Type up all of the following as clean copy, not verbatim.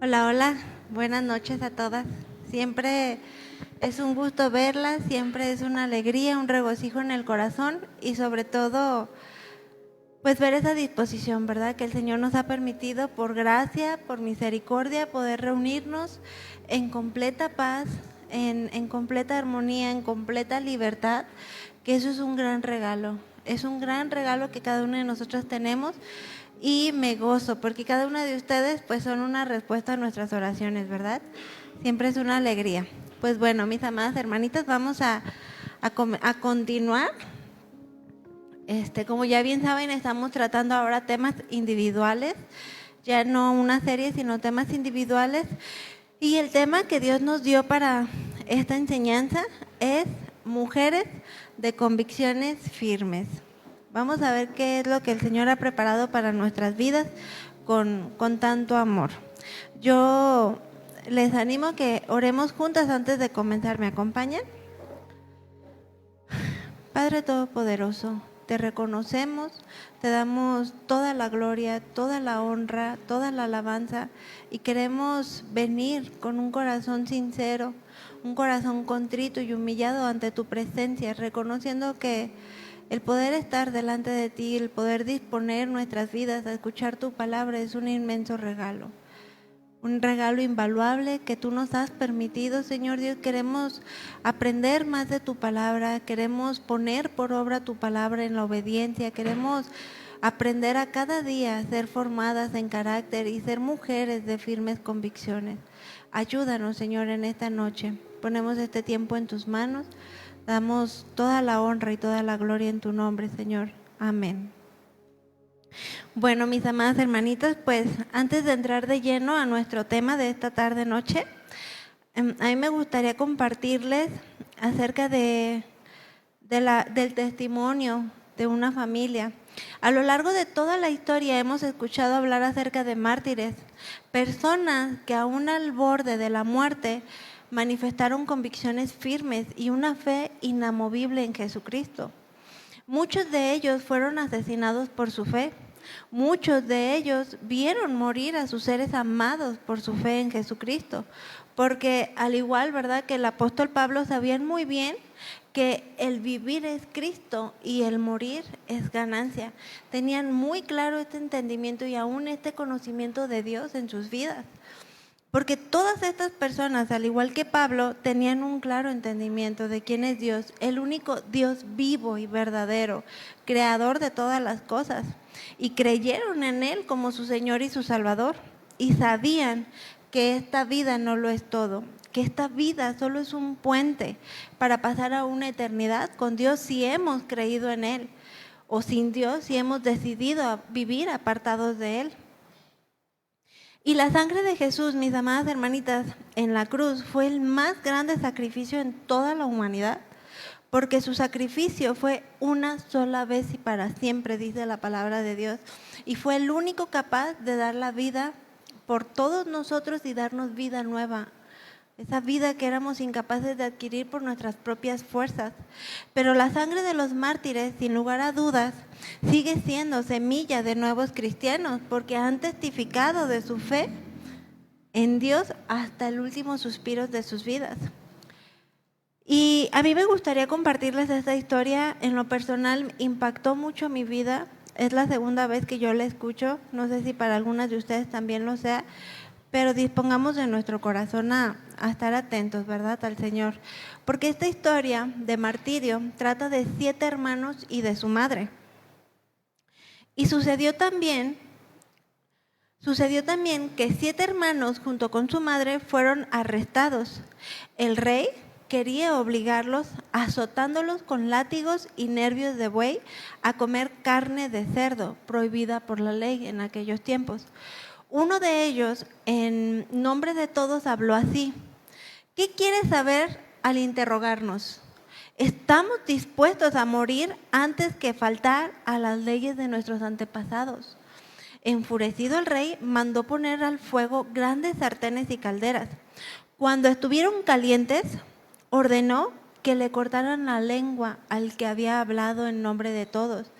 Hola, hola, buenas noches a todas. Siempre es un gusto verlas, siempre es una alegría, un regocijo en el corazón y sobre todo, pues ver esa disposición, ¿verdad? Que el Señor nos ha permitido por gracia, por misericordia, poder reunirnos en completa paz, en completa armonía, en completa libertad, que eso es un gran regalo. Es un gran regalo que cada una de nosotras tenemos y me gozo porque cada una de ustedes pues son una respuesta a nuestras oraciones, ¿verdad? Siempre es una alegría. Pues bueno, mis amadas hermanitas, vamos a continuar. Como ya bien saben, estamos tratando ahora temas individuales, ya no una serie, sino temas individuales. Y el tema que Dios nos dio para esta enseñanza es mujeres de convicciones firmes. Vamos a ver qué es lo que el Señor ha preparado para nuestras vidas con tanto amor. Yo les animo a que oremos juntas antes de comenzar. ¿Me acompañan? Padre Todopoderoso, te reconocemos, te damos toda la gloria, toda la honra, toda la alabanza y queremos venir con un corazón sincero, un corazón contrito y humillado ante tu presencia, reconociendo que el poder estar delante de ti, el poder disponer nuestras vidas a escuchar tu palabra es un inmenso regalo. Un regalo invaluable que tú nos has permitido, Señor Dios. Queremos aprender más de tu palabra, queremos poner por obra tu palabra en la obediencia, queremos aprender a cada día a ser formadas en carácter y ser mujeres de firmes convicciones. Ayúdanos, Señor, en esta noche. Ponemos este tiempo en tus manos, damos toda la honra y toda la gloria en tu nombre, Señor. Amén. Bueno, mis amadas hermanitas, pues antes de entrar de lleno a nuestro tema de esta tarde-noche, a mí me gustaría compartirles acerca del testimonio de una familia. A lo largo de toda la historia hemos escuchado hablar acerca de mártires, personas que aún al borde de la muerte manifestaron convicciones firmes y una fe inamovible en Jesucristo. Muchos de ellos fueron asesinados por su fe. Muchos de ellos vieron morir a sus seres amados por su fe en Jesucristo, porque al igual, ¿verdad?, que el apóstol Pablo sabían muy bien que el vivir es Cristo y el morir es ganancia. Tenían muy claro este entendimiento y aún este conocimiento de Dios en sus vidas. Porque todas estas personas, al igual que Pablo, tenían un claro entendimiento de quién es Dios, el único Dios vivo y verdadero, creador de todas las cosas. Y creyeron en Él como su Señor y su Salvador. Y sabían que esta vida no lo es todo, que esta vida solo es un puente para pasar a una eternidad con Dios si hemos creído en Él, o sin Dios si hemos decidido vivir apartados de Él. Y la sangre de Jesús, mis amadas hermanitas, en la cruz fue el más grande sacrificio en toda la humanidad, porque su sacrificio fue una sola vez y para siempre, dice la palabra de Dios, y fue el único capaz de dar la vida por todos nosotros y darnos vida nueva, esa vida que éramos incapaces de adquirir por nuestras propias fuerzas. Pero la sangre de los mártires, sin lugar a dudas, sigue siendo semilla de nuevos cristianos, porque han testificado de su fe en Dios hasta el último suspiro de sus vidas. Y a mí me gustaría compartirles esta historia. En lo personal impactó mucho mi vida. Es la segunda vez que yo la escucho. No sé si para algunas de ustedes también lo sea, pero dispongamos de nuestro corazón a estar atentos, ¿verdad?, al Señor. Porque esta historia de martirio trata de 7 hermanos y de su madre. Y sucedió también que 7 hermanos junto con su madre fueron arrestados. El rey quería obligarlos, azotándolos con látigos y nervios de buey, a comer carne de cerdo, prohibida por la ley en aquellos tiempos. Uno de ellos, en nombre de todos, habló así: ¿qué quieres saber al interrogarnos? ¿Estamos dispuestos a morir antes que faltar a las leyes de nuestros antepasados? Enfurecido el rey mandó poner al fuego grandes sartenes y calderas. Cuando estuvieron calientes, ordenó que le cortaran la lengua al que había hablado en nombre de todos,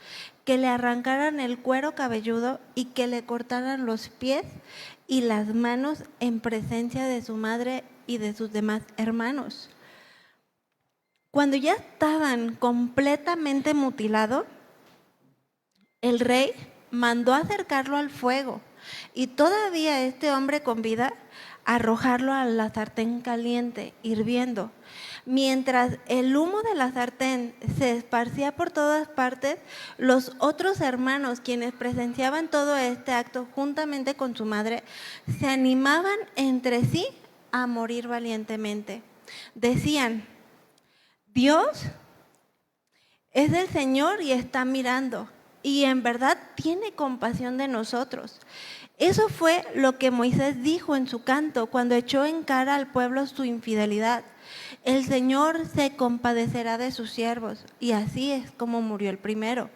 que le arrancaran el cuero cabelludo y que le cortaran los pies y las manos en presencia de su madre y de sus demás hermanos. Cuando ya estaban completamente mutilados, el rey mandó acercarlo al fuego y todavía este hombre con vida arrojarlo a la sartén caliente, hirviendo. Mientras el humo de la sartén se esparcía por todas partes, los otros hermanos, quienes presenciaban todo este acto juntamente con su madre, se animaban entre sí a morir valientemente. Decían: Dios es el Señor y está mirando, y en verdad tiene compasión de nosotros. Eso fue lo que Moisés dijo en su canto cuando echó en cara al pueblo su infidelidad. El Señor se compadecerá de sus siervos, y así es como murió el primero.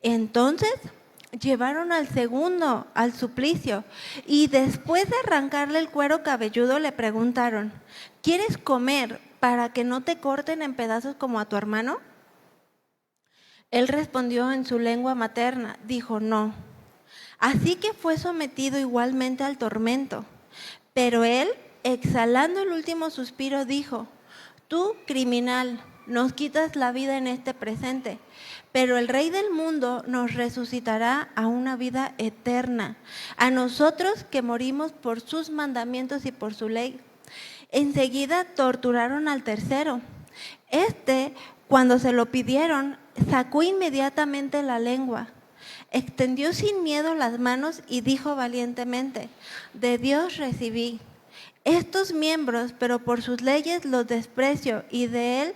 Entonces llevaron al segundo al suplicio, y después de arrancarle el cuero cabelludo le preguntaron: ¿quieres comer para que no te corten en pedazos como a tu hermano? Él respondió en su lengua materna, dijo: no. Así que fue sometido igualmente al tormento. Pero él, exhalando el último suspiro, dijo: tú, criminal, nos quitas la vida en este presente, pero el Rey del mundo nos resucitará a una vida eterna, a nosotros que morimos por sus mandamientos y por su ley. Enseguida torturaron al tercero. Cuando se lo pidieron, sacó inmediatamente la lengua, extendió sin miedo las manos y dijo valientemente: de Dios recibí estos miembros, pero por sus leyes los desprecio y de Él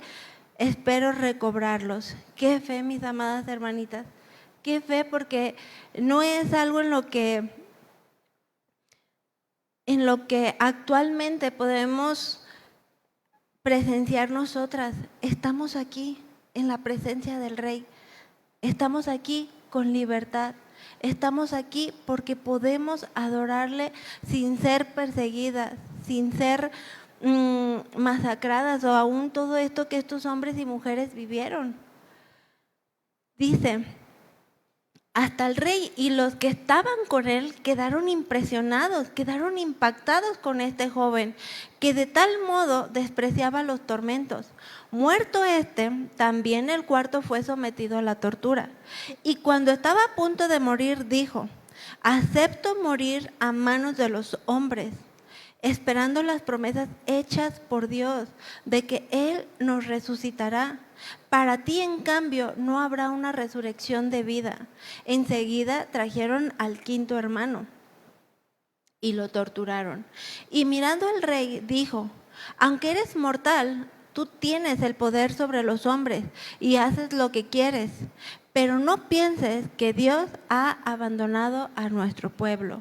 espero recobrarlos. Qué fe, mis amadas hermanitas, qué fe, porque no es algo en lo que actualmente podemos presenciar nosotras. Estamos aquí en la presencia del Rey, estamos aquí con libertad, estamos aquí porque podemos adorarle sin ser perseguidas, sin ser masacradas, o aún todo esto que estos hombres y mujeres vivieron. Dice: hasta el rey y los que estaban con él quedaron impresionados, quedaron impactados con este joven, que de tal modo despreciaba los tormentos. Muerto también el cuarto fue sometido a la tortura. Y cuando estaba a punto de morir, dijo: acepto morir a manos de los hombres, esperando las promesas hechas por Dios de que Él nos resucitará. Para ti, en cambio, no habrá una resurrección de vida. Enseguida trajeron al quinto hermano y lo torturaron. Y mirando al rey, dijo: aunque eres mortal, tú tienes el poder sobre los hombres y haces lo que quieres. Pero no pienses que Dios ha abandonado a nuestro pueblo.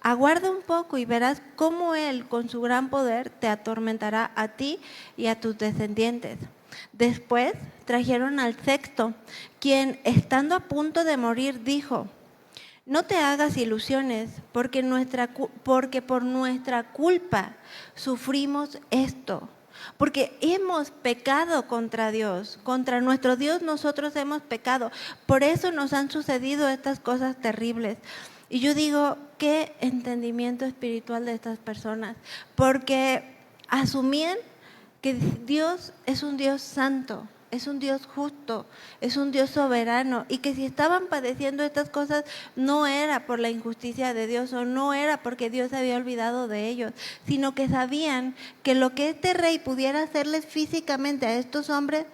Aguarda un poco y verás cómo Él, con su gran poder, te atormentará a ti y a tus descendientes. Después trajeron al sexto, quien, estando a punto de morir, dijo: no te hagas ilusiones, porque por nuestra culpa sufrimos esto. Porque hemos pecado contra Dios, contra nuestro Dios nosotros hemos pecado. Por eso nos han sucedido estas cosas terribles. Y yo digo, qué entendimiento espiritual de estas personas, porque asumían que Dios es un Dios santo, es un Dios justo, es un Dios soberano, y que si estaban padeciendo estas cosas no era por la injusticia de Dios, o no era porque Dios se había olvidado de ellos, sino que sabían que lo que este rey pudiera hacerles físicamente a estos hombres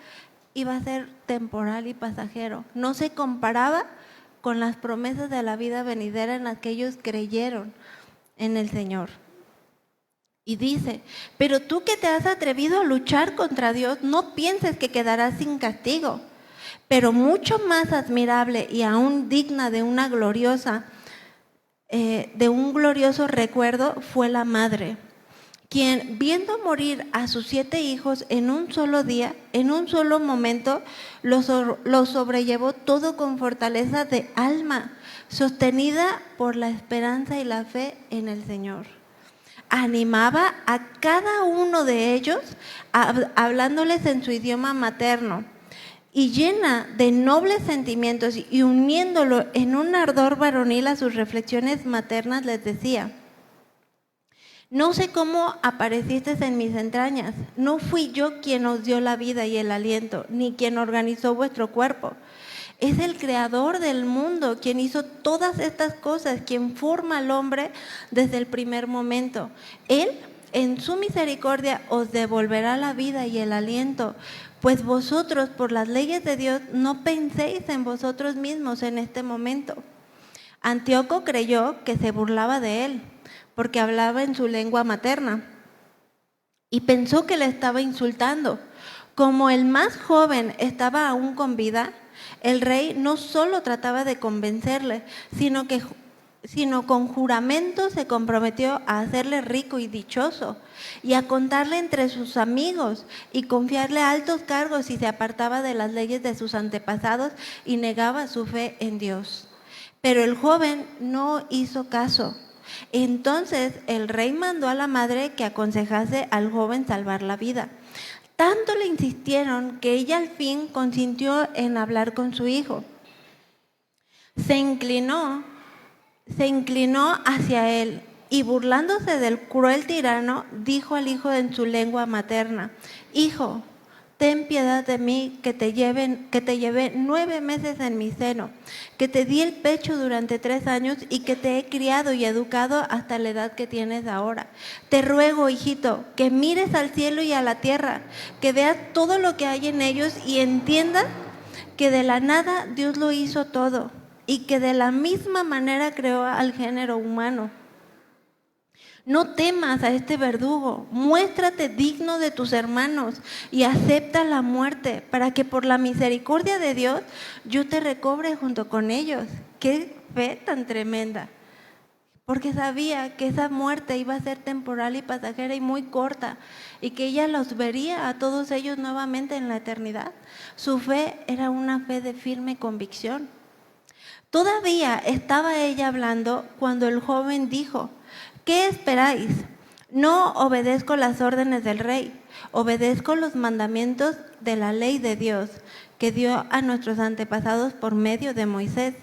iba a ser temporal y pasajero. No se comparaba con las promesas de la vida venidera en las que ellos creyeron en el Señor. Y dice: pero tú que te has atrevido a luchar contra Dios, no pienses que quedarás sin castigo. Pero mucho más admirable y aún digna de un glorioso recuerdo fue la madre, quien, viendo morir a sus 7 hijos en un solo día, en un solo momento, los sobrellevó todo con fortaleza de alma, sostenida por la esperanza y la fe en el Señor. Animaba a cada uno de ellos hablándoles en su idioma materno y llena de nobles sentimientos y uniéndolo en un ardor varonil a sus reflexiones maternas, les decía: no sé cómo apareciste en mis entrañas, no fui yo quien os dio la vida y el aliento, ni quien organizó vuestro cuerpo. Es el creador del mundo quien hizo todas estas cosas, quien forma al hombre desde el primer momento. Él, en su misericordia, os devolverá la vida y el aliento, pues vosotros, por las leyes de Dios, no penséis en vosotros mismos en este momento. Antíoco creyó que se burlaba de él, porque hablaba en su lengua materna, y pensó que le estaba insultando. Como el más joven estaba aún con vida, el rey no solo trataba de convencerle, sino con juramento se comprometió a hacerle rico y dichoso, y a contarle entre sus amigos, y confiarle altos cargos si se apartaba de las leyes de sus antepasados y negaba su fe en Dios. Pero el joven no hizo caso. Entonces el rey mandó a la madre que aconsejase al joven salvar la vida. Tanto le insistieron que ella al fin consintió en hablar con su hijo. Se inclinó hacia él y, burlándose del cruel tirano, dijo al hijo en su lengua materna: hijo, ten piedad de mí, que te llevé 9 meses en mi seno, que te di el pecho durante 3 años y que te he criado y educado hasta la edad que tienes ahora. Te ruego, hijito, que mires al cielo y a la tierra, que veas todo lo que hay en ellos y entiendas que de la nada Dios lo hizo todo y que de la misma manera creó al género humano. No temas a este verdugo, muéstrate digno de tus hermanos y acepta la muerte, para que por la misericordia de Dios yo te recobre junto con ellos. ¡Qué fe tan tremenda! Porque sabía que esa muerte iba a ser temporal y pasajera y muy corta, y que ella los vería a todos ellos nuevamente en la eternidad. Su fe era una fe de firme convicción. Todavía estaba ella hablando cuando el joven dijo: ¿qué esperáis? No obedezco las órdenes del rey, obedezco los mandamientos de la ley de Dios que dio a nuestros antepasados por medio de Moisés.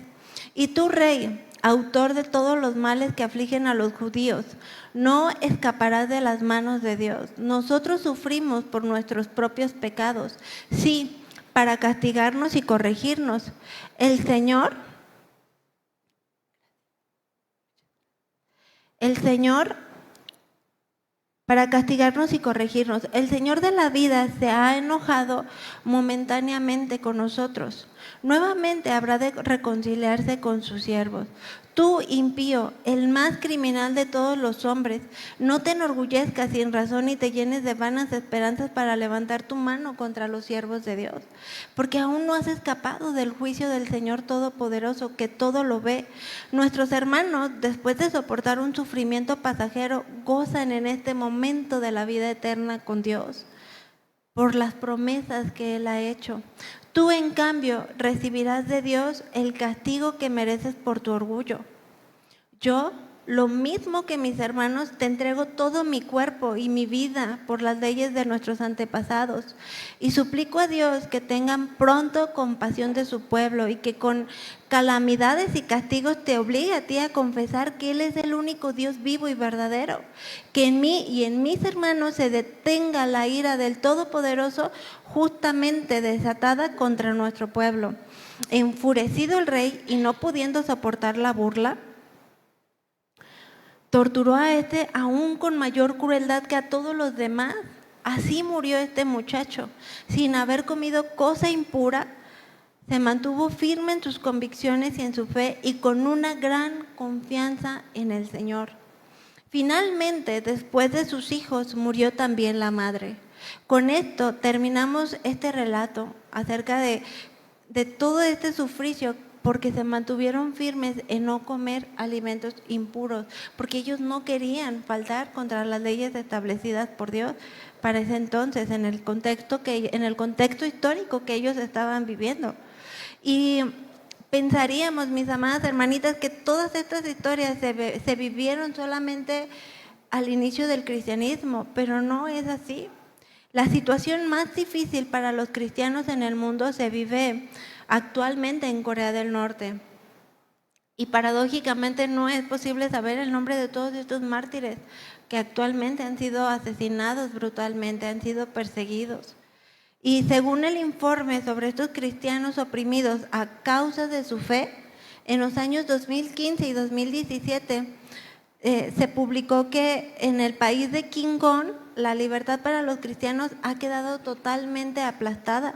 Y tú, rey, autor de todos los males que afligen a los judíos, no escaparás de las manos de Dios. Nosotros sufrimos por nuestros propios pecados, sí, para castigarnos y corregirnos. El Señor, para castigarnos y corregirnos. El Señor de la vida se ha enojado momentáneamente con nosotros. Nuevamente habrá de reconciliarse con sus siervos. Tú, impío, el más criminal de todos los hombres, no te enorgullezcas sin razón ni te llenes de vanas esperanzas para levantar tu mano contra los siervos de Dios, porque aún no has escapado del juicio del Señor Todopoderoso, que todo lo ve. Nuestros hermanos, después de soportar un sufrimiento pasajero, gozan en este momento de la vida eterna con Dios por las promesas que Él ha hecho. Tú, en cambio, recibirás de Dios el castigo que mereces por tu orgullo. Yo, lo mismo que mis hermanos, te entrego todo mi cuerpo y mi vida por las leyes de nuestros antepasados, y suplico a Dios que tengan pronto compasión de su pueblo y que con calamidades y castigos te obligue a ti a confesar que Él es el único Dios vivo y verdadero, que en mí y en mis hermanos se detenga la ira del Todopoderoso justamente desatada contra nuestro pueblo. Enfurecido el rey y no pudiendo soportar la burla, torturó a este aún con mayor crueldad que a todos los demás. Así murió este muchacho, sin haber comido cosa impura. Se mantuvo firme en sus convicciones y en su fe, y con una gran confianza en el Señor. Finalmente, después de sus hijos, murió también la madre. Con esto terminamos este relato acerca de todo este sufricio, porque se mantuvieron firmes en no comer alimentos impuros, porque ellos no querían faltar contra las leyes establecidas por Dios para ese entonces, en el contexto histórico que ellos estaban viviendo. Y pensaríamos, mis amadas hermanitas, que todas estas historias se vivieron solamente al inicio del cristianismo, pero no es así. La situación más difícil para los cristianos en el mundo se vive actualmente en Corea del Norte. Y paradójicamente no es posible saber el nombre de todos estos mártires que actualmente han sido asesinados brutalmente, han sido perseguidos. Y según el informe sobre estos cristianos oprimidos a causa de su fe, en los años 2015 y 2017 se publicó que en el país de Kingón la libertad para los cristianos ha quedado totalmente aplastada.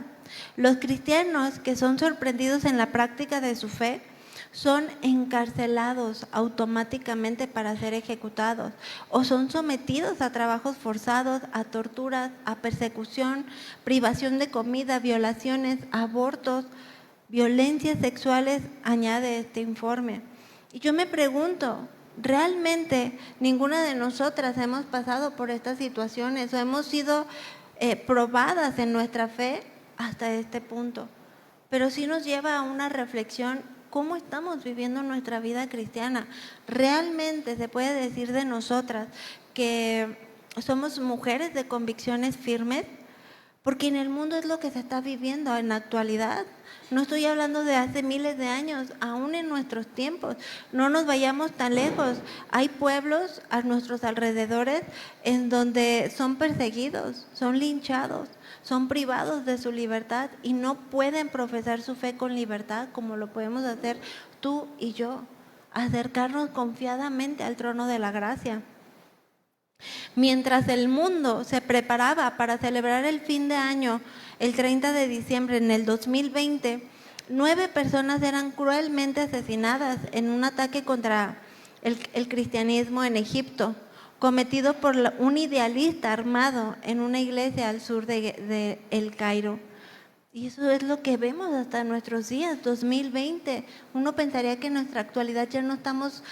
Los cristianos que son sorprendidos en la práctica de su fe son encarcelados automáticamente para ser ejecutados o son sometidos a trabajos forzados, a torturas, a persecución, privación de comida, violaciones, abortos, violencias sexuales, añade este informe. Y yo me pregunto, ¿realmente ninguna de nosotras hemos pasado por estas situaciones o hemos sido probadas en nuestra fe hasta este punto? Pero sí nos lleva a una reflexión. ¿Cómo estamos viviendo nuestra vida cristiana? ¿Realmente se puede decir de nosotras que somos mujeres de convicciones firmes? Porque en el mundo es lo que se está viviendo en la actualidad. No estoy hablando de hace miles de años, aún en nuestros tiempos. No nos vayamos tan lejos. Hay pueblos a nuestros alrededores en donde son perseguidos, son linchados, son privados de su libertad y no pueden profesar su fe con libertad como lo podemos hacer tú y yo, acercarnos confiadamente al trono de la gracia. Mientras el mundo se preparaba para celebrar el fin de año, el 30 de diciembre en el 2020, 9 personas eran cruelmente asesinadas en un ataque contra el cristianismo en Egipto, cometido por un idealista armado en una iglesia al sur de El Cairo. Y eso es lo que vemos hasta nuestros días, 2020. Uno pensaría que en nuestra actualidad ya no estamos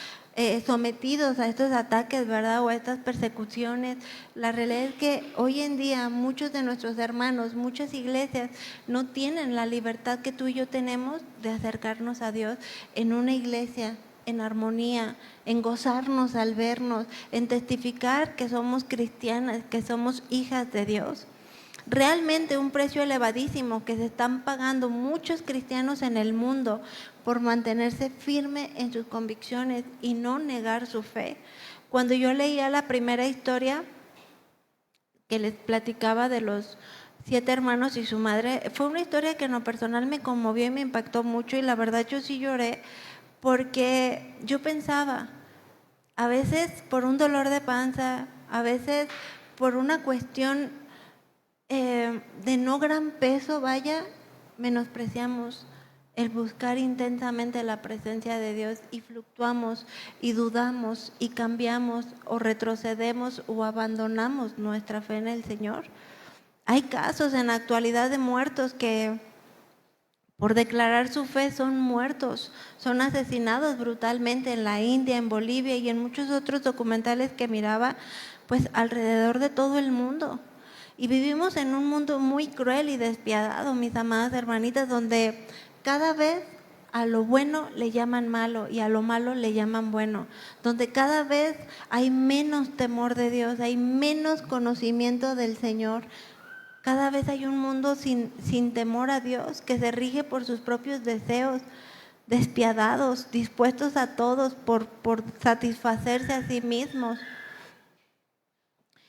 sometidos a estos ataques, ¿verdad? O a estas persecuciones. La realidad es que hoy en día muchos de nuestros hermanos, muchas iglesias no tienen la libertad que tú y yo tenemos de acercarnos a Dios en una iglesia, en armonía, en gozarnos al vernos, en testificar que somos cristianas, que somos hijas de Dios. Realmente un precio elevadísimo que se están pagando muchos cristianos en el mundo por mantenerse firme en sus convicciones y no negar su fe. Cuando yo leía la primera historia que les platicaba de los 7 hermanos y su madre, fue una historia que en lo personal me conmovió y me impactó mucho, y la verdad yo sí lloré porque yo pensaba, a veces por un dolor de panza, a veces por una cuestión de no gran peso, vaya, menospreciamos el buscar intensamente la presencia de Dios y fluctuamos y dudamos y cambiamos o retrocedemos o abandonamos nuestra fe en el Señor. Hay casos en la actualidad de muertos que por declarar su fe son muertos, son asesinados brutalmente en la India, en Bolivia y en muchos otros documentales que miraba, pues alrededor de todo el mundo. Y vivimos en un mundo muy cruel y despiadado, mis amadas hermanitas, donde cada vez a lo bueno le llaman malo y a lo malo le llaman bueno, donde cada vez hay menos temor de Dios, hay menos conocimiento del Señor. Cada vez hay un mundo sin temor a Dios, que se rige por sus propios deseos, despiadados, dispuestos a todos por satisfacerse a sí mismos.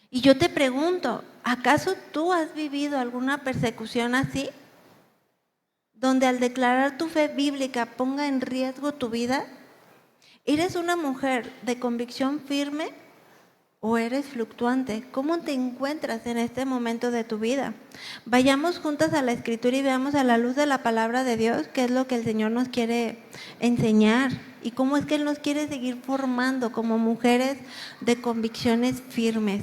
Y yo te pregunto, ¿acaso tú has vivido alguna persecución así? Donde al declarar tu fe bíblica ponga en riesgo tu vida. ¿Eres una mujer de convicción firme o eres fluctuante? ¿Cómo te encuentras en este momento de tu vida? Vayamos juntas a la Escritura y veamos a la luz de la palabra de Dios qué es lo que el Señor nos quiere enseñar y cómo es que Él nos quiere seguir formando como mujeres de convicciones firmes.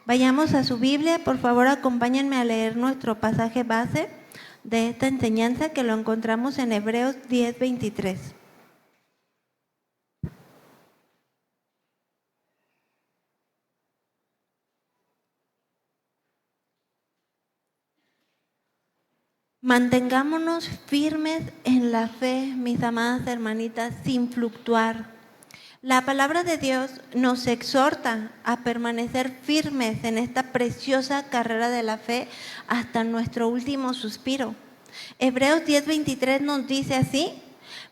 Vayamos a su Biblia, por favor acompáñenme a leer nuestro pasaje base de esta enseñanza, que lo encontramos en Hebreos 10:23. Mantengámonos firmes en la fe, mis amadas hermanitas, sin fluctuar. La palabra de Dios nos exhorta a permanecer firmes en esta preciosa carrera de la fe hasta nuestro último suspiro. Hebreos 10:23 nos dice así: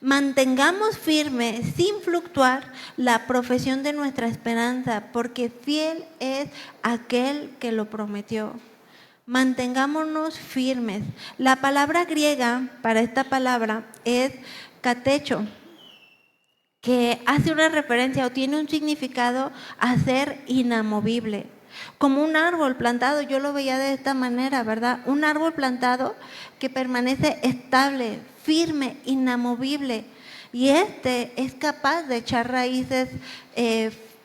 mantengamos firme, sin fluctuar, la profesión de nuestra esperanza, porque fiel es aquel que lo prometió. Mantengámonos firmes. La palabra griega para esta palabra es katecho, que hace una referencia o tiene un significado a ser inamovible. Como un árbol plantado, yo lo veía de esta manera, ¿verdad? Un árbol plantado que permanece estable, firme, inamovible. Y es capaz de echar raíces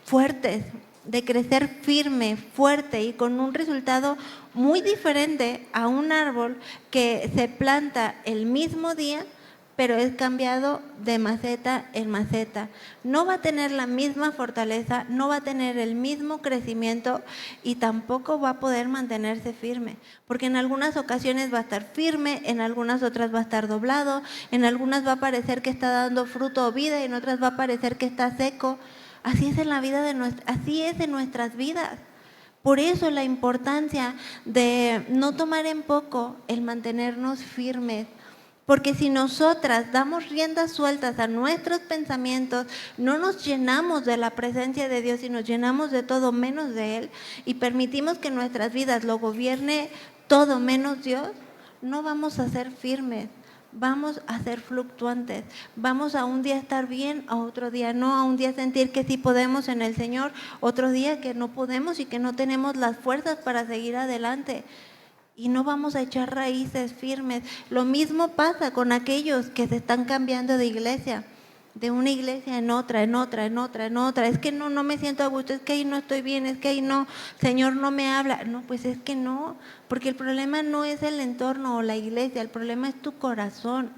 fuertes, de crecer firme, fuerte y con un resultado muy diferente a un árbol que se planta el mismo día, pero es cambiado de maceta en maceta. No va a tener la misma fortaleza, no va a tener el mismo crecimiento y tampoco va a poder mantenerse firme, porque en algunas ocasiones va a estar firme, en algunas otras va a estar doblado, en algunas va a parecer que está dando fruto o vida y en otras va a parecer que está seco. Así es en la vida así es en nuestras vidas. Por eso la importancia de no tomar en poco el mantenernos firmes. Porque si nosotras damos riendas sueltas a nuestros pensamientos, no nos llenamos de la presencia de Dios y nos llenamos de todo menos de Él y permitimos que nuestras vidas lo gobierne todo menos Dios, no vamos a ser firmes, vamos a ser fluctuantes, vamos a un día estar bien, a otro día no, a un día sentir que sí podemos en el Señor, otro día que no podemos y que no tenemos las fuerzas para seguir adelante. Y no vamos a echar raíces firmes. Lo mismo pasa con aquellos que se están cambiando de iglesia, de una iglesia en otra, en otra, en otra, en otra. Es que no me siento a gusto, es que ahí no estoy bien, es que ahí no, Señor no me habla. No, pues es que no, porque el problema no es el entorno o la iglesia, el problema es tu corazón.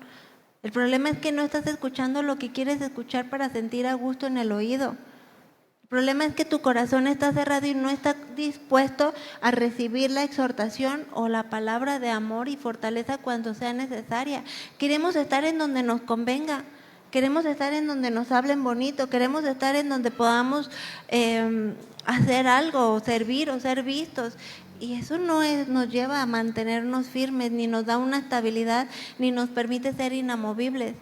El problema es que no estás escuchando lo que quieres escuchar para sentir a gusto en el oído. El problema es que tu corazón está cerrado y no está dispuesto a recibir la exhortación o la palabra de amor y fortaleza cuando sea necesaria. Queremos estar en donde nos convenga, queremos estar en donde nos hablen bonito, queremos estar en donde podamos hacer algo, o servir o ser vistos. Y eso nos lleva a mantenernos firmes, ni nos da una estabilidad, ni nos permite ser inamovibles.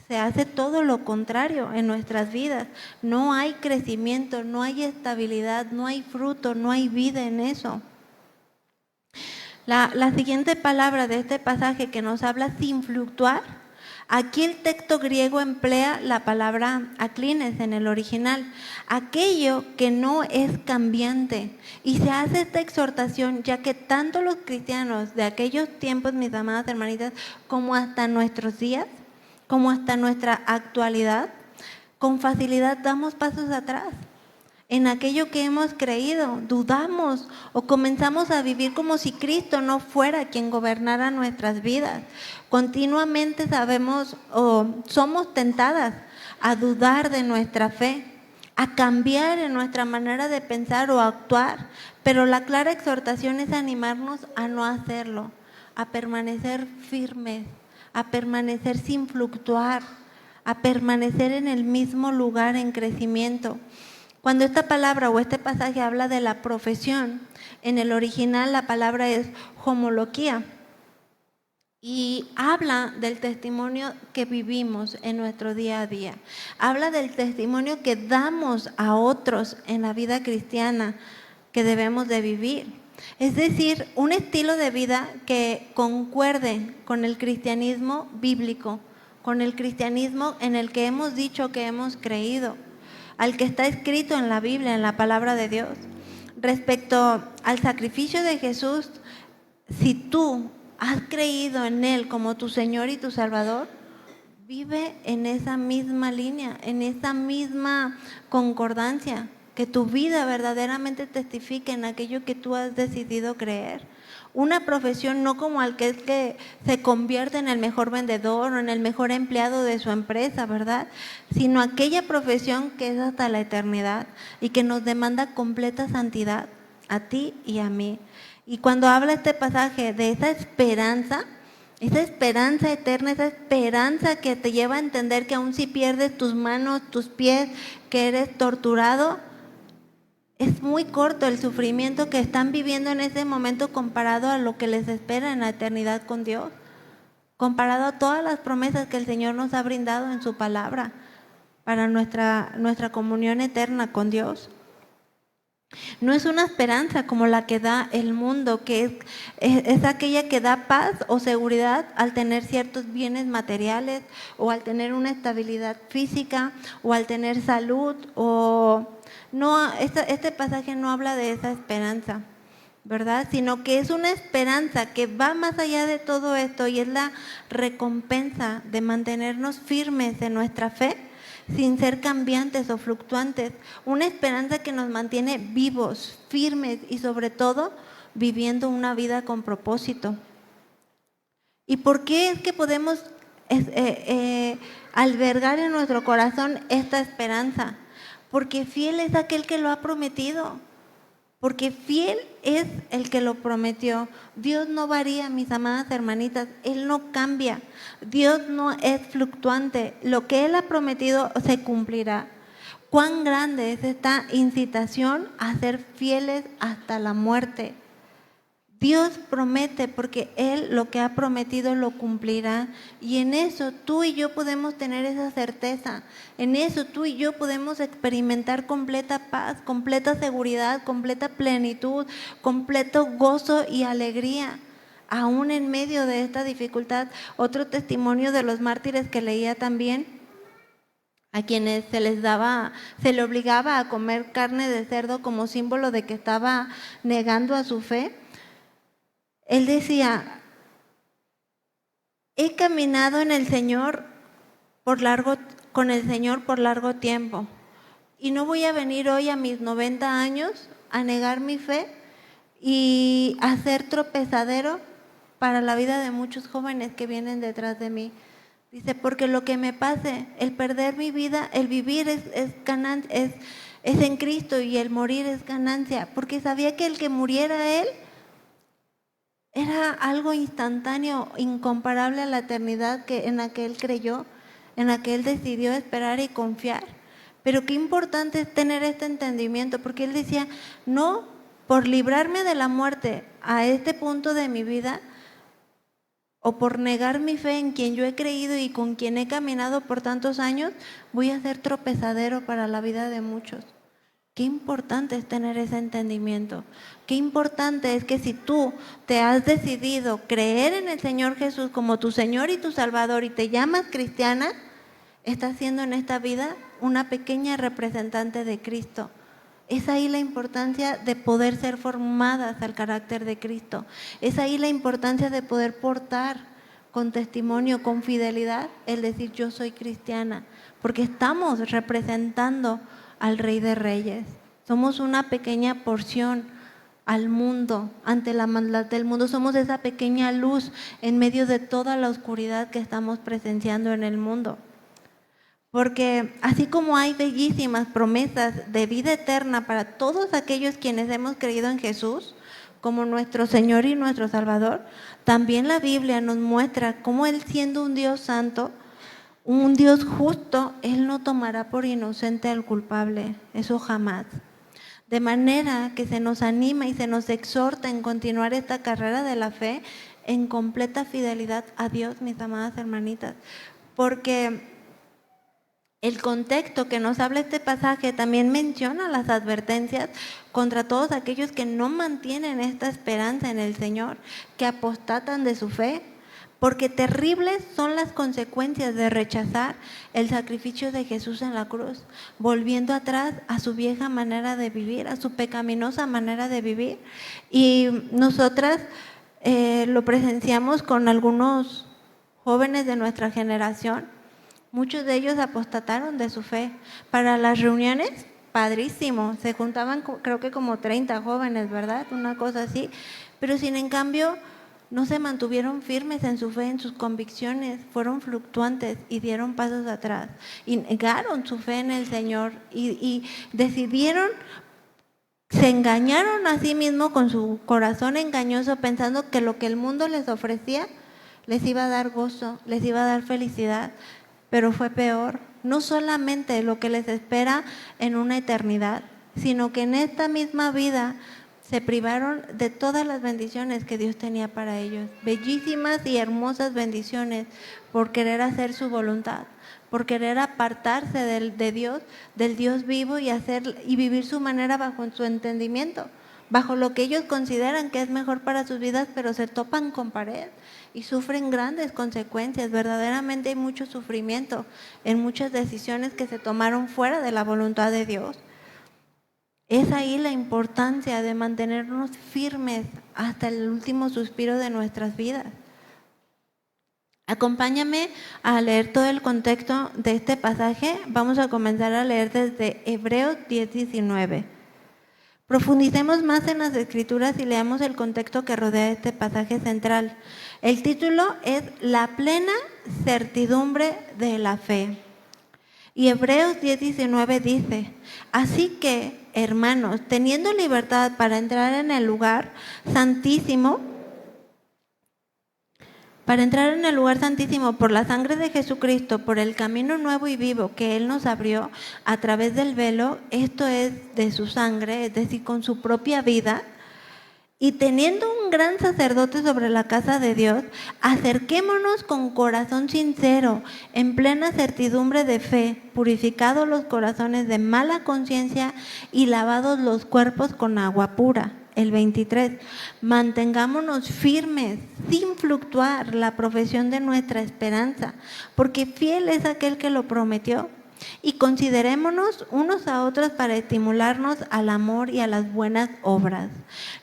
Se hace todo lo contrario en nuestras vidas. No hay crecimiento, no hay estabilidad, no hay fruto, no hay vida en eso. La siguiente palabra de este pasaje que nos habla sin fluctuar, aquí el texto griego emplea la palabra aklines en el original, aquello que no es cambiante. Y se hace esta exhortación ya que tanto los cristianos de aquellos tiempos, mis amadas hermanitas, como hasta nuestros días, como hasta nuestra actualidad, con facilidad damos pasos atrás. En aquello que hemos creído, dudamos o comenzamos a vivir como si Cristo no fuera quien gobernara nuestras vidas. Continuamente sabemos o somos tentadas a dudar de nuestra fe, a cambiar en nuestra manera de pensar o actuar, pero la clara exhortación es animarnos a no hacerlo, a permanecer firmes, a permanecer sin fluctuar, a permanecer en el mismo lugar en crecimiento. Cuando esta palabra o este pasaje habla de la profesión, en el original la palabra es homoloquía y habla del testimonio que vivimos en nuestro día a día. Habla del testimonio que damos a otros en la vida cristiana que debemos de vivir. Es decir, un estilo de vida que concuerde con el cristianismo bíblico, con el cristianismo en el que hemos dicho que hemos creído, al que está escrito en la Biblia, en la palabra de Dios. Respecto al sacrificio de Jesús, si tú has creído en Él como tu Señor y tu Salvador, vive en esa misma línea, en esa misma concordancia. Que tu vida verdaderamente testifique en aquello que tú has decidido creer. Una profesión no como aquel que se convierte en el mejor vendedor o en el mejor empleado de su empresa, ¿verdad? Sino aquella profesión que es hasta la eternidad y que nos demanda completa santidad a ti y a mí. Y cuando habla este pasaje de esa esperanza, Esa esperanza eterna, esa esperanza que te lleva a entender que aun si pierdes tus manos, tus pies, que eres torturado, es muy corto el sufrimiento que están viviendo en ese momento comparado a lo que les espera en la eternidad con Dios, comparado a todas las promesas que el Señor nos ha brindado en su palabra para nuestra comunión eterna con Dios. No es una esperanza como la que da el mundo, que es aquella que da paz o seguridad al tener ciertos bienes materiales o al tener una estabilidad física o al tener salud. No, este pasaje no habla de esa esperanza, ¿verdad? Sino que es una esperanza que va más allá de todo esto y es la recompensa de mantenernos firmes en nuestra fe, sin ser cambiantes o fluctuantes. Una esperanza que nos mantiene vivos, firmes y sobre todo viviendo una vida con propósito. ¿Y por qué es que podemos albergar en nuestro corazón esta esperanza? Porque fiel es aquel que lo ha prometido. Porque fiel es el que lo prometió. Dios no varía, mis amadas hermanitas. Él no cambia. Dios no es fluctuante. Lo que Él ha prometido se cumplirá. Cuán grande es esta incitación a ser fieles hasta la muerte. Dios promete porque Él lo que ha prometido lo cumplirá, y en eso tú y yo podemos tener esa certeza, en eso tú y yo podemos experimentar completa paz, completa seguridad, completa plenitud, completo gozo y alegría, aún en medio de esta dificultad. Otro testimonio de los mártires que leía también, a quienes se le obligaba a comer carne de cerdo como símbolo de que estaba negando a su fe. Él decía: he caminado con el Señor por largo tiempo y no voy a venir hoy a mis 90 años a negar mi fe y a ser tropezadero para la vida de muchos jóvenes que vienen detrás de mí. Dice, porque lo que me pase, el perder mi vida, el vivir es en Cristo y el morir es ganancia, porque sabía que el que muriera Él era algo instantáneo, incomparable a la eternidad en la que Él creyó, en la que Él decidió esperar y confiar. Pero qué importante es tener este entendimiento, porque Él decía, no, por librarme de la muerte a este punto de mi vida, o por negar mi fe en quien yo he creído y con quien he caminado por tantos años, voy a ser tropezadero para la vida de muchos. Qué importante es tener ese entendimiento. Qué importante es que si tú te has decidido creer en el Señor Jesús como tu Señor y tu Salvador y te llamas cristiana, estás siendo en esta vida una pequeña representante de Cristo. Es ahí la importancia de poder ser formadas al carácter de Cristo. Es ahí la importancia de poder portar con testimonio, con fidelidad, el decir yo soy cristiana, porque estamos representando al Rey de Reyes. Somos una pequeña porción al mundo, ante la maldad del mundo. Somos esa pequeña luz en medio de toda la oscuridad que estamos presenciando en el mundo. Porque así como hay bellísimas promesas de vida eterna para todos aquellos quienes hemos creído en Jesús como nuestro Señor y nuestro Salvador, también la Biblia nos muestra cómo Él, siendo un Dios santo, un Dios justo, Él no tomará por inocente al culpable, eso jamás. De manera que se nos anima y se nos exhorta en continuar esta carrera de la fe en completa fidelidad a Dios, mis amadas hermanitas. Porque el contexto que nos habla este pasaje también menciona las advertencias contra todos aquellos que no mantienen esta esperanza en el Señor, que apostatan de su fe. Porque terribles son las consecuencias de rechazar el sacrificio de Jesús en la cruz, volviendo atrás a su vieja manera de vivir, a su pecaminosa manera de vivir. Y nosotras lo presenciamos con algunos jóvenes de nuestra generación. Muchos de ellos apostataron de su fe. Para las reuniones, padrísimo, se juntaban creo que como 30 jóvenes, ¿verdad? Una cosa así. Pero sin en cambio no se mantuvieron firmes en su fe, en sus convicciones, fueron fluctuantes y dieron pasos atrás y negaron su fe en el Señor y decidieron, se engañaron a sí mismos con su corazón engañoso pensando que lo que el mundo les ofrecía les iba a dar gozo, les iba a dar felicidad, pero fue peor. No solamente lo que les espera en una eternidad, sino que en esta misma vida se privaron de todas las bendiciones que Dios tenía para ellos. Bellísimas y hermosas bendiciones por querer hacer su voluntad, por querer apartarse de Dios, del Dios vivo y vivir su manera bajo su entendimiento, bajo lo que ellos consideran que es mejor para sus vidas, pero se topan con pared y sufren grandes consecuencias. Verdaderamente hay mucho sufrimiento en muchas decisiones que se tomaron fuera de la voluntad de Dios. Es ahí la importancia de mantenernos firmes hasta el último suspiro de nuestras vidas. Acompáñame a leer todo el contexto de este pasaje. Vamos a comenzar a leer desde Hebreos 10:19. Profundicemos más en las Escrituras y leamos el contexto que rodea este pasaje central. El título es La plena certidumbre de la fe. Y Hebreos 10:19 dice: así que, hermanos, teniendo libertad para entrar en el lugar santísimo, por la sangre de Jesucristo, por el camino nuevo y vivo que Él nos abrió a través del velo, esto es de su sangre, es decir, con su propia vida, y teniendo un gran sacerdote sobre la casa de Dios, acerquémonos con corazón sincero, en plena certidumbre de fe, purificados los corazones de mala conciencia y lavados los cuerpos con agua pura. El 23, mantengámonos firmes, sin fluctuar, la profesión de nuestra esperanza, porque fiel es aquel que lo prometió. Y considerémonos unos a otros para estimularnos al amor y a las buenas obras,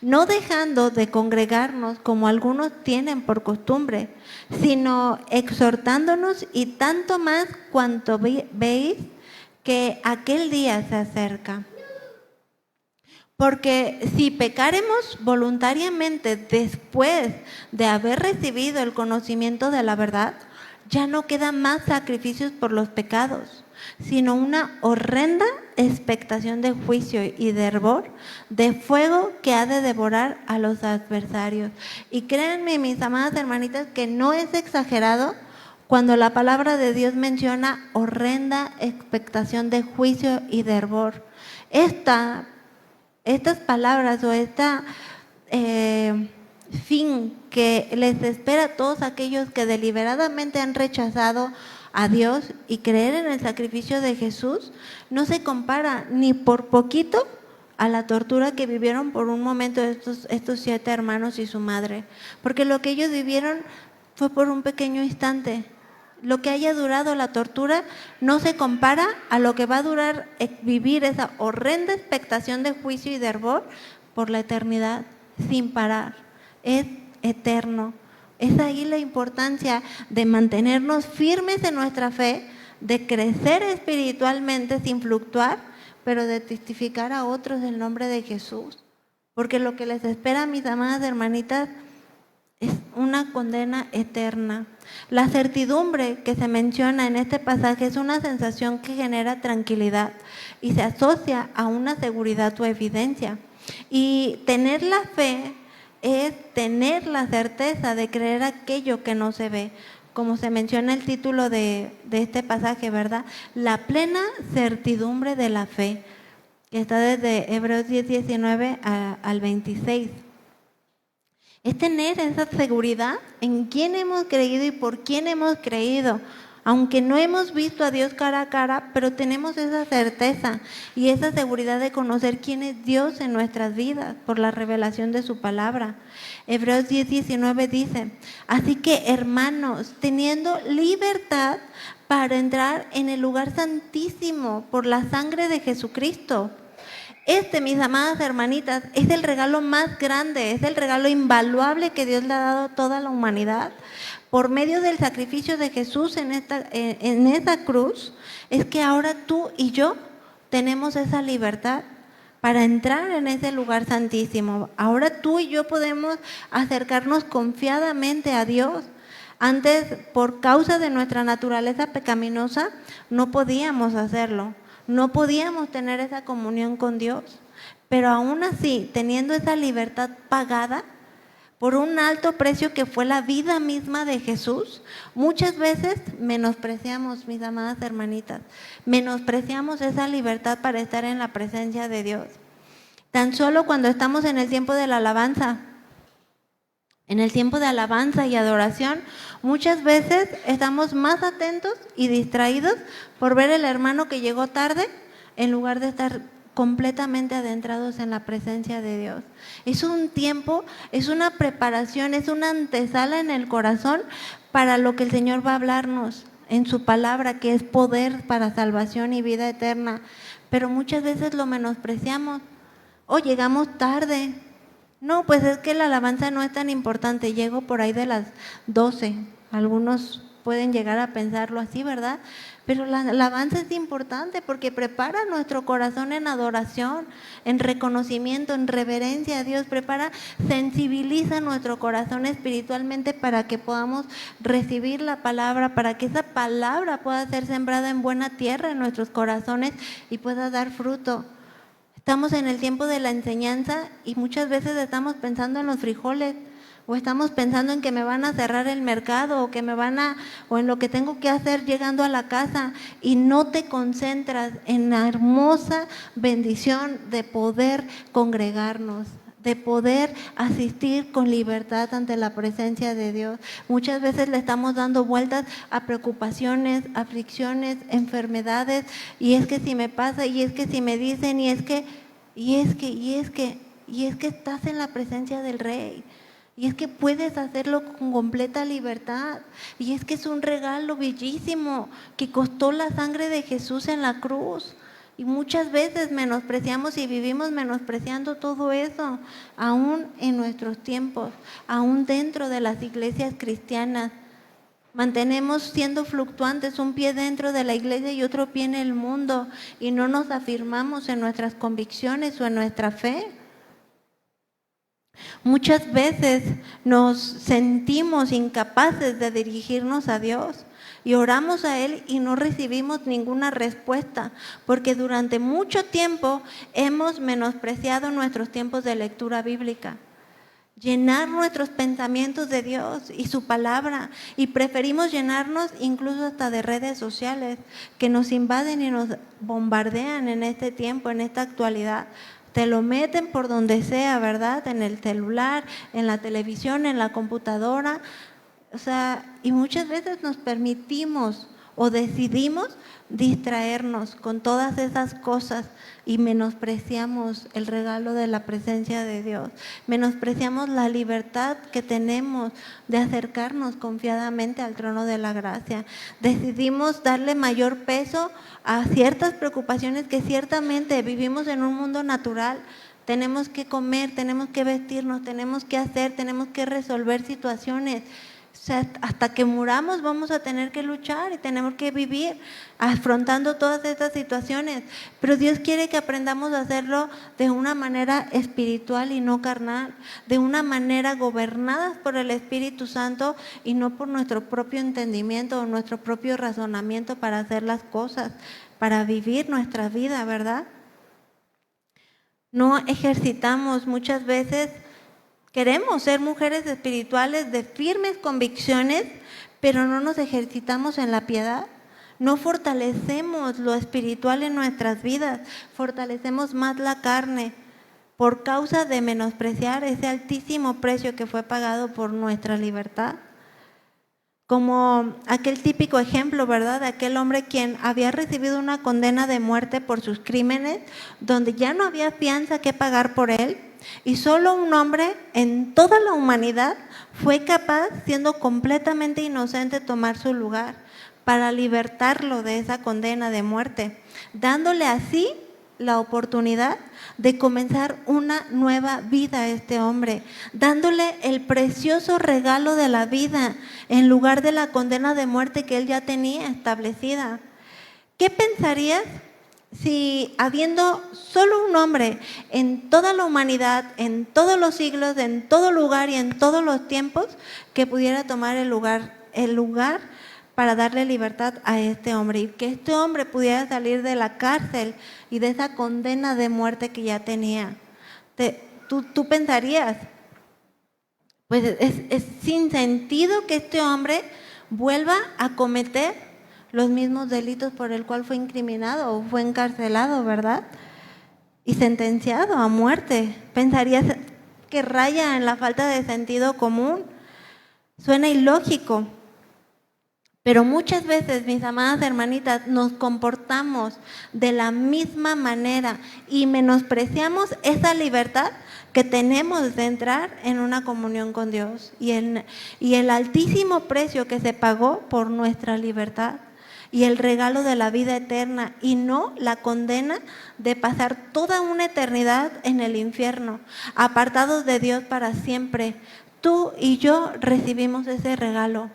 no dejando de congregarnos como algunos tienen por costumbre, sino exhortándonos, y tanto más cuanto veis que aquel día se acerca. Porque si pecáremos voluntariamente después de haber recibido el conocimiento de la verdad, ya no quedan más sacrificios por los pecados, sino una horrenda expectación de juicio y de hervor, de fuego que ha de devorar a los adversarios. Y créanme, mis amadas hermanitas, que no es exagerado cuando la palabra de Dios menciona horrenda expectación de juicio y de hervor. Estas palabras o fin que les espera a todos aquellos que deliberadamente han rechazado a Dios y creer en el sacrificio de Jesús, no se compara ni por poquito a la tortura que vivieron por un momento estos 7 hermanos y su madre, porque lo que ellos vivieron fue por un pequeño instante. Lo que haya durado la tortura no se compara a lo que va a durar vivir esa horrenda expectación de juicio y de hervor por la eternidad, sin parar. Es eterno. Es ahí la importancia de mantenernos firmes en nuestra fe, de crecer espiritualmente sin fluctuar, pero de testificar a otros el nombre de Jesús. Porque lo que les espera a mis amadas hermanitas es una condena eterna. La certidumbre que se menciona en este pasaje es una sensación que genera tranquilidad y se asocia a una seguridad o evidencia. Y tener la fe es tener la certeza de creer aquello que no se ve, como se menciona el título de este pasaje, ¿verdad? La plena certidumbre de la fe, que está desde Hebreos 10:19 al 26. Es tener esa seguridad en quién hemos creído y por quién hemos creído. Aunque no hemos visto a Dios cara a cara, pero tenemos esa certeza y esa seguridad de conocer quién es Dios en nuestras vidas por la revelación de su palabra. Hebreos 10:19 dice: así que, hermanos, teniendo libertad para entrar en el lugar santísimo por la sangre de Jesucristo. Mis amadas hermanitas, es el regalo más grande, es el regalo invaluable que Dios le ha dado a toda la humanidad. Por medio del sacrificio de Jesús en esa cruz, es que ahora tú y yo tenemos esa libertad para entrar en ese lugar santísimo. Ahora tú y yo podemos acercarnos confiadamente a Dios. Antes, por causa de nuestra naturaleza pecaminosa, no podíamos hacerlo. No podíamos tener esa comunión con Dios, pero aún así, teniendo esa libertad pagada, por un alto precio que fue la vida misma de Jesús, muchas veces menospreciamos, mis amadas hermanitas, menospreciamos esa libertad para estar en la presencia de Dios. Tan solo cuando estamos en el tiempo de la alabanza, en el tiempo de alabanza y adoración, muchas veces estamos más atentos y distraídos por ver el hermano que llegó tarde, en lugar de estar completamente adentrados en la presencia de Dios. Es un tiempo, es una preparación, es una antesala en el corazón para lo que el Señor va a hablarnos en su palabra, que es poder para salvación y vida eterna. Pero muchas veces lo menospreciamos o llegamos tarde. No, pues es que la alabanza no es tan importante, llego por ahí de las 12. Algunos pueden llegar a pensarlo así, ¿verdad? Pero la alabanza es importante porque prepara nuestro corazón en adoración, en reconocimiento, en reverencia a Dios, sensibiliza nuestro corazón espiritualmente para que podamos recibir la palabra, para que esa palabra pueda ser sembrada en buena tierra en nuestros corazones y pueda dar fruto. Estamos en el tiempo de la enseñanza y muchas veces estamos pensando en los frijoles o estamos pensando en que me van a cerrar el mercado o en lo que tengo que hacer llegando a la casa y no te concentras en la hermosa bendición de poder congregarnos, de poder asistir con libertad ante la presencia de Dios. Muchas veces le estamos dando vueltas a preocupaciones, aflicciones, enfermedades, y es que si me pasa, y es que si me dicen, y es que estás en la presencia del Rey. Y es que puedes hacerlo con completa libertad. Y es que es un regalo bellísimo que costó la sangre de Jesús en la cruz. Y muchas veces menospreciamos y vivimos menospreciando todo eso, aún en nuestros tiempos, aún dentro de las iglesias cristianas. Mantenemos siendo fluctuantes, un pie dentro de la iglesia y otro pie en el mundo, y no nos afirmamos en nuestras convicciones o en nuestra fe. Muchas veces nos sentimos incapaces de dirigirnos a Dios y oramos a Él y no recibimos ninguna respuesta, porque durante mucho tiempo hemos menospreciado nuestros tiempos de lectura bíblica. Llenar nuestros pensamientos de Dios y su palabra, y preferimos llenarnos incluso hasta de redes sociales que nos invaden y nos bombardean en este tiempo, en esta actualidad. Te lo meten por donde sea, ¿verdad? En el celular, en la televisión, en la computadora. Y muchas veces nos permitimos o decidimos distraernos con todas esas cosas y menospreciamos el regalo de la presencia de Dios, menospreciamos la libertad que tenemos de acercarnos confiadamente al trono de la gracia. Decidimos darle mayor peso a ciertas preocupaciones que ciertamente vivimos en un mundo natural. Tenemos que comer, tenemos que vestirnos, tenemos que hacer, tenemos que resolver situaciones. Hasta que muramos vamos a tener que luchar y tenemos que vivir afrontando todas estas situaciones. Pero Dios quiere que aprendamos a hacerlo de una manera espiritual y no carnal, de una manera gobernadas por el Espíritu Santo y no por nuestro propio entendimiento o nuestro propio razonamiento para hacer las cosas, para vivir nuestra vida, ¿verdad? No ejercitamos muchas veces. Queremos ser mujeres espirituales de firmes convicciones, pero no nos ejercitamos en la piedad. No fortalecemos lo espiritual en nuestras vidas, fortalecemos más la carne por causa de menospreciar ese altísimo precio que fue pagado por nuestra libertad. Como aquel típico ejemplo, ¿verdad? De aquel hombre quien había recibido una condena de muerte por sus crímenes, donde ya no había fianza que pagar por él. Y solo un hombre en toda la humanidad fue capaz, siendo completamente inocente, tomar su lugar para libertarlo de esa condena de muerte, dándole así la oportunidad de comenzar una nueva vida a este hombre, dándole el precioso regalo de la vida en lugar de la condena de muerte que él ya tenía establecida. ¿Qué pensarías si habiendo solo un hombre en toda la humanidad, en todos los siglos, en todo lugar y en todos los tiempos, que pudiera tomar el lugar para darle libertad a este hombre y que este hombre pudiera salir de la cárcel y de esa condena de muerte que ya tenía? ¿Tú pensarías? pues es sin sentido que este hombre vuelva a cometer los mismos delitos por el cual fue incriminado o fue encarcelado, ¿verdad? Y sentenciado a muerte. Pensarías que raya en la falta de sentido común. Suena ilógico. Pero muchas veces, mis amadas hermanitas, nos comportamos de la misma manera y menospreciamos esa libertad que tenemos de entrar en una comunión con Dios y el altísimo precio que se pagó por nuestra libertad y el regalo de la vida eterna y no la condena de pasar toda una eternidad en el infierno, apartados de Dios para siempre. Tú y yo recibimos ese regalo.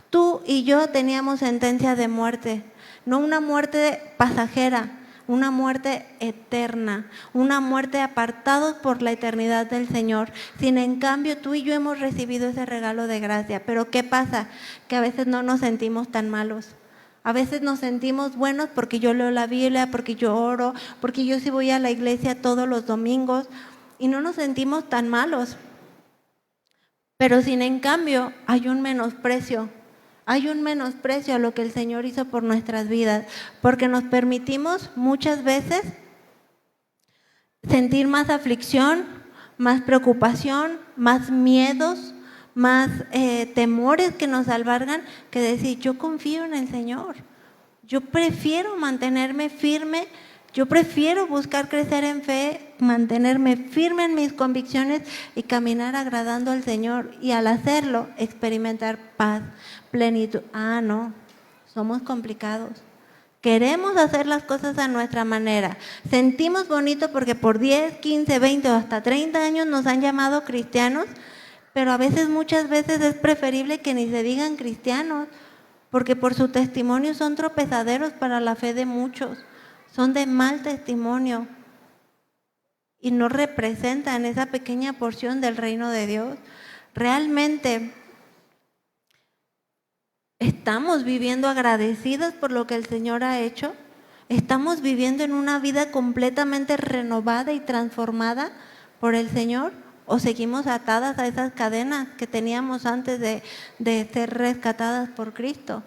Tú y yo teníamos sentencia de muerte, no una muerte pasajera, una muerte eterna, una muerte apartados por la eternidad del Señor. Sin en cambio, tú y yo hemos recibido ese regalo de gracia. Pero ¿qué pasa? Que a veces no nos sentimos tan malos. A veces nos sentimos buenos porque yo leo la Biblia, porque yo oro, porque yo sí voy a la iglesia todos los domingos y no nos sentimos tan malos. Pero sin en cambio, hay un menosprecio. Hay un menosprecio a lo que el Señor hizo por nuestras vidas, porque nos permitimos muchas veces sentir más aflicción, más preocupación, más miedos, más temores que nos albergan, que decir, yo confío en el Señor. Yo prefiero mantenerme firme, yo prefiero buscar crecer en fe, mantenerme firme en mis convicciones y caminar agradando al Señor. Y al hacerlo, experimentar paz, plenitud. No, somos complicados. Queremos hacer las cosas a nuestra manera. Sentimos bonito porque por 10, 15, 20 o hasta 30 años nos han llamado cristianos, pero a veces, muchas veces es preferible que ni se digan cristianos, porque por su testimonio son tropezaderos para la fe de muchos. Son de mal testimonio y no representan esa pequeña porción del reino de Dios. Realmente estamos viviendo agradecidos por lo que el Señor ha hecho. Estamos viviendo en una vida completamente renovada y transformada por el Señor, o seguimos atadas a esas cadenas que teníamos antes de ser rescatadas por Cristo.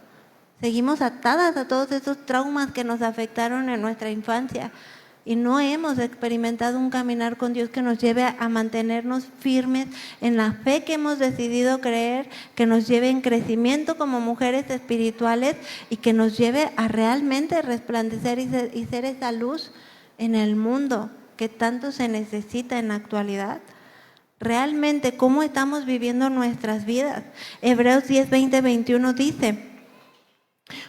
Seguimos atadas a todos esos traumas que nos afectaron en nuestra infancia y no hemos experimentado un caminar con Dios que nos lleve a mantenernos firmes en la fe que hemos decidido creer, que nos lleve en crecimiento como mujeres espirituales y que nos lleve a realmente resplandecer y ser esa luz en el mundo que tanto se necesita en la actualidad. Realmente, ¿cómo estamos viviendo nuestras vidas? Hebreos 10, 20, 21 dice: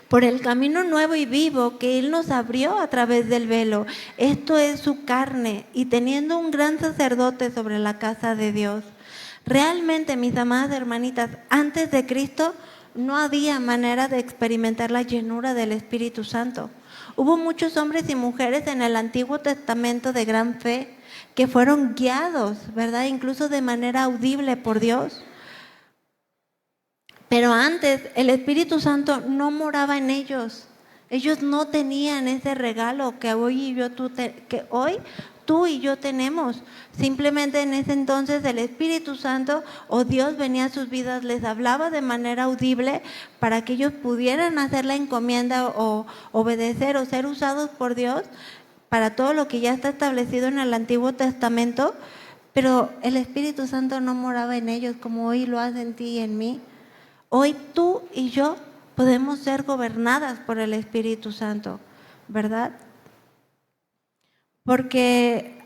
por el camino nuevo y vivo que Él nos abrió a través del velo, esto es su carne, y teniendo un gran sacerdote sobre la casa de Dios. Realmente, mis amadas hermanitas, antes de Cristo no había manera de experimentar la llenura del Espíritu Santo. Hubo muchos hombres y mujeres en el Antiguo Testamento de gran fe que fueron guiados, ¿verdad? Incluso de manera audible por Dios. Pero antes el Espíritu Santo no moraba en ellos. Ellos no tenían ese regalo que hoy tú y yo tenemos. Simplemente en ese entonces el Espíritu Santo o Dios venía a sus vidas, les hablaba de manera audible para que ellos pudieran hacer la encomienda o obedecer o ser usados por Dios para todo lo que ya está establecido en el Antiguo Testamento. Pero el Espíritu Santo no moraba en ellos como hoy lo hace en ti y en mí. Hoy tú y yo podemos ser gobernadas por el Espíritu Santo, ¿verdad? Porque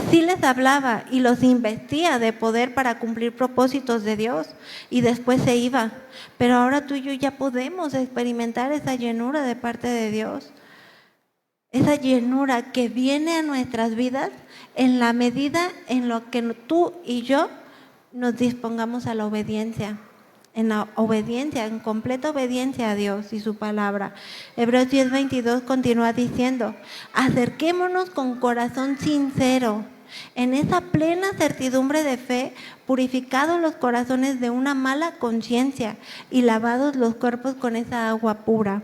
sí les hablaba y los investía de poder para cumplir propósitos de Dios y después se iba. Pero ahora tú y yo ya podemos experimentar esa llenura de parte de Dios. Esa llenura que viene a nuestras vidas en la medida en lo que tú y yo nos dispongamos a la obediencia. En la obediencia, en completa obediencia a Dios y su palabra. Hebreos 10:22 continúa diciendo: acerquémonos con corazón sincero, en esa plena certidumbre de fe, purificados los corazones de una mala conciencia y lavados los cuerpos con esa agua pura.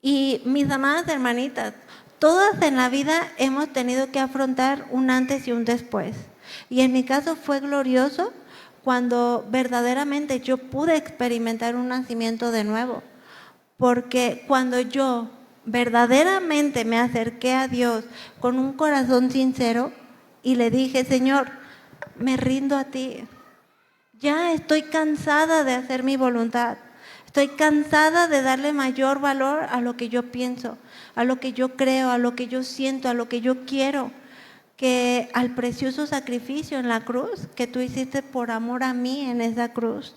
Y mis amadas hermanitas, todas en la vida hemos tenido que afrontar un antes y un después. Y en mi caso fue glorioso, cuando verdaderamente yo pude experimentar un nacimiento de nuevo. Porque cuando yo verdaderamente me acerqué a Dios con un corazón sincero y le dije, Señor, me rindo a ti. Ya estoy cansada de hacer mi voluntad. Estoy cansada de darle mayor valor a lo que yo pienso, a lo que yo creo, a lo que yo siento, a lo que yo quiero, que al precioso sacrificio en la cruz que tú hiciste por amor a mí en esa cruz.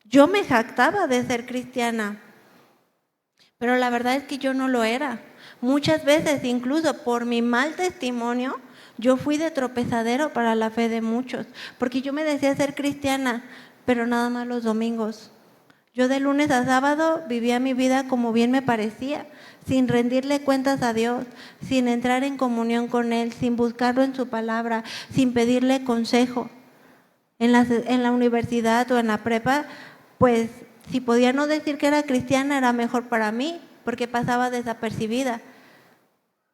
Yo me jactaba de ser cristiana, pero la verdad es que yo no lo era. Muchas veces, incluso por mi mal testimonio, yo fui de tropezadero para la fe de muchos, porque yo me decía ser cristiana, pero nada más los domingos. Yo de lunes a sábado vivía mi vida como bien me parecía, sin rendirle cuentas a Dios, sin entrar en comunión con Él, sin buscarlo en su palabra, sin pedirle consejo. En la universidad o en la prepa, pues si podía no decir que era cristiana era mejor para mí, porque pasaba desapercibida.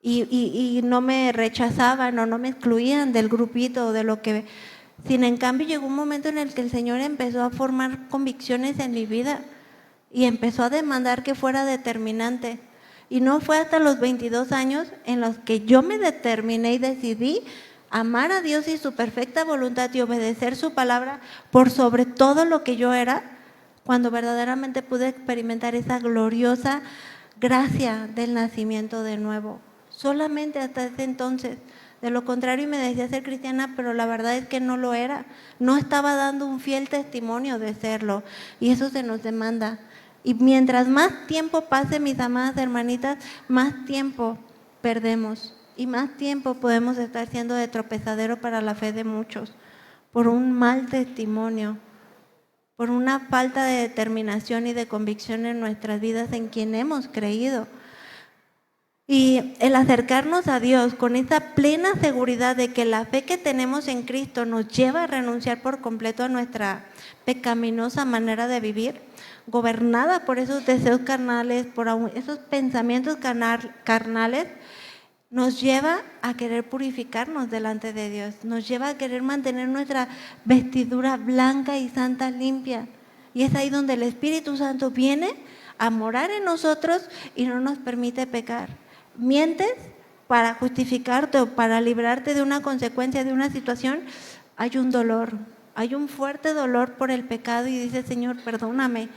Y no me rechazaban o no me excluían del grupito o de lo que... Sin en cambio llegó un momento en el que el Señor empezó a formar convicciones en mi vida y empezó a demandar que fuera determinante. Y no fue hasta los 22 años en los que yo me determiné y decidí amar a Dios y su perfecta voluntad y obedecer su palabra por sobre todo lo que yo era, cuando verdaderamente pude experimentar esa gloriosa gracia del nacimiento de nuevo. Solamente hasta ese entonces. De lo contrario me decía ser cristiana, pero la verdad es que no lo era. No estaba dando un fiel testimonio de serlo. Y eso se nos demanda. Y mientras más tiempo pase, mis amadas hermanitas, más tiempo perdemos. Y más tiempo podemos estar siendo de tropezadero para la fe de muchos. Por un mal testimonio. Por una falta de determinación y de convicción en nuestras vidas en quien hemos creído. Y el acercarnos a Dios con esa plena seguridad de que la fe que tenemos en Cristo nos lleva a renunciar por completo a nuestra pecaminosa manera de vivir, gobernada por esos deseos carnales, por esos pensamientos carnales, nos lleva a querer purificarnos delante de Dios, nos lleva a querer mantener nuestra vestidura blanca y santa limpia. Y es ahí donde el Espíritu Santo viene a morar en nosotros y no nos permite pecar. Mientes para justificarte o para librarte de una consecuencia de una situación, hay un dolor, hay un fuerte dolor por el pecado y dices, Señor, perdóname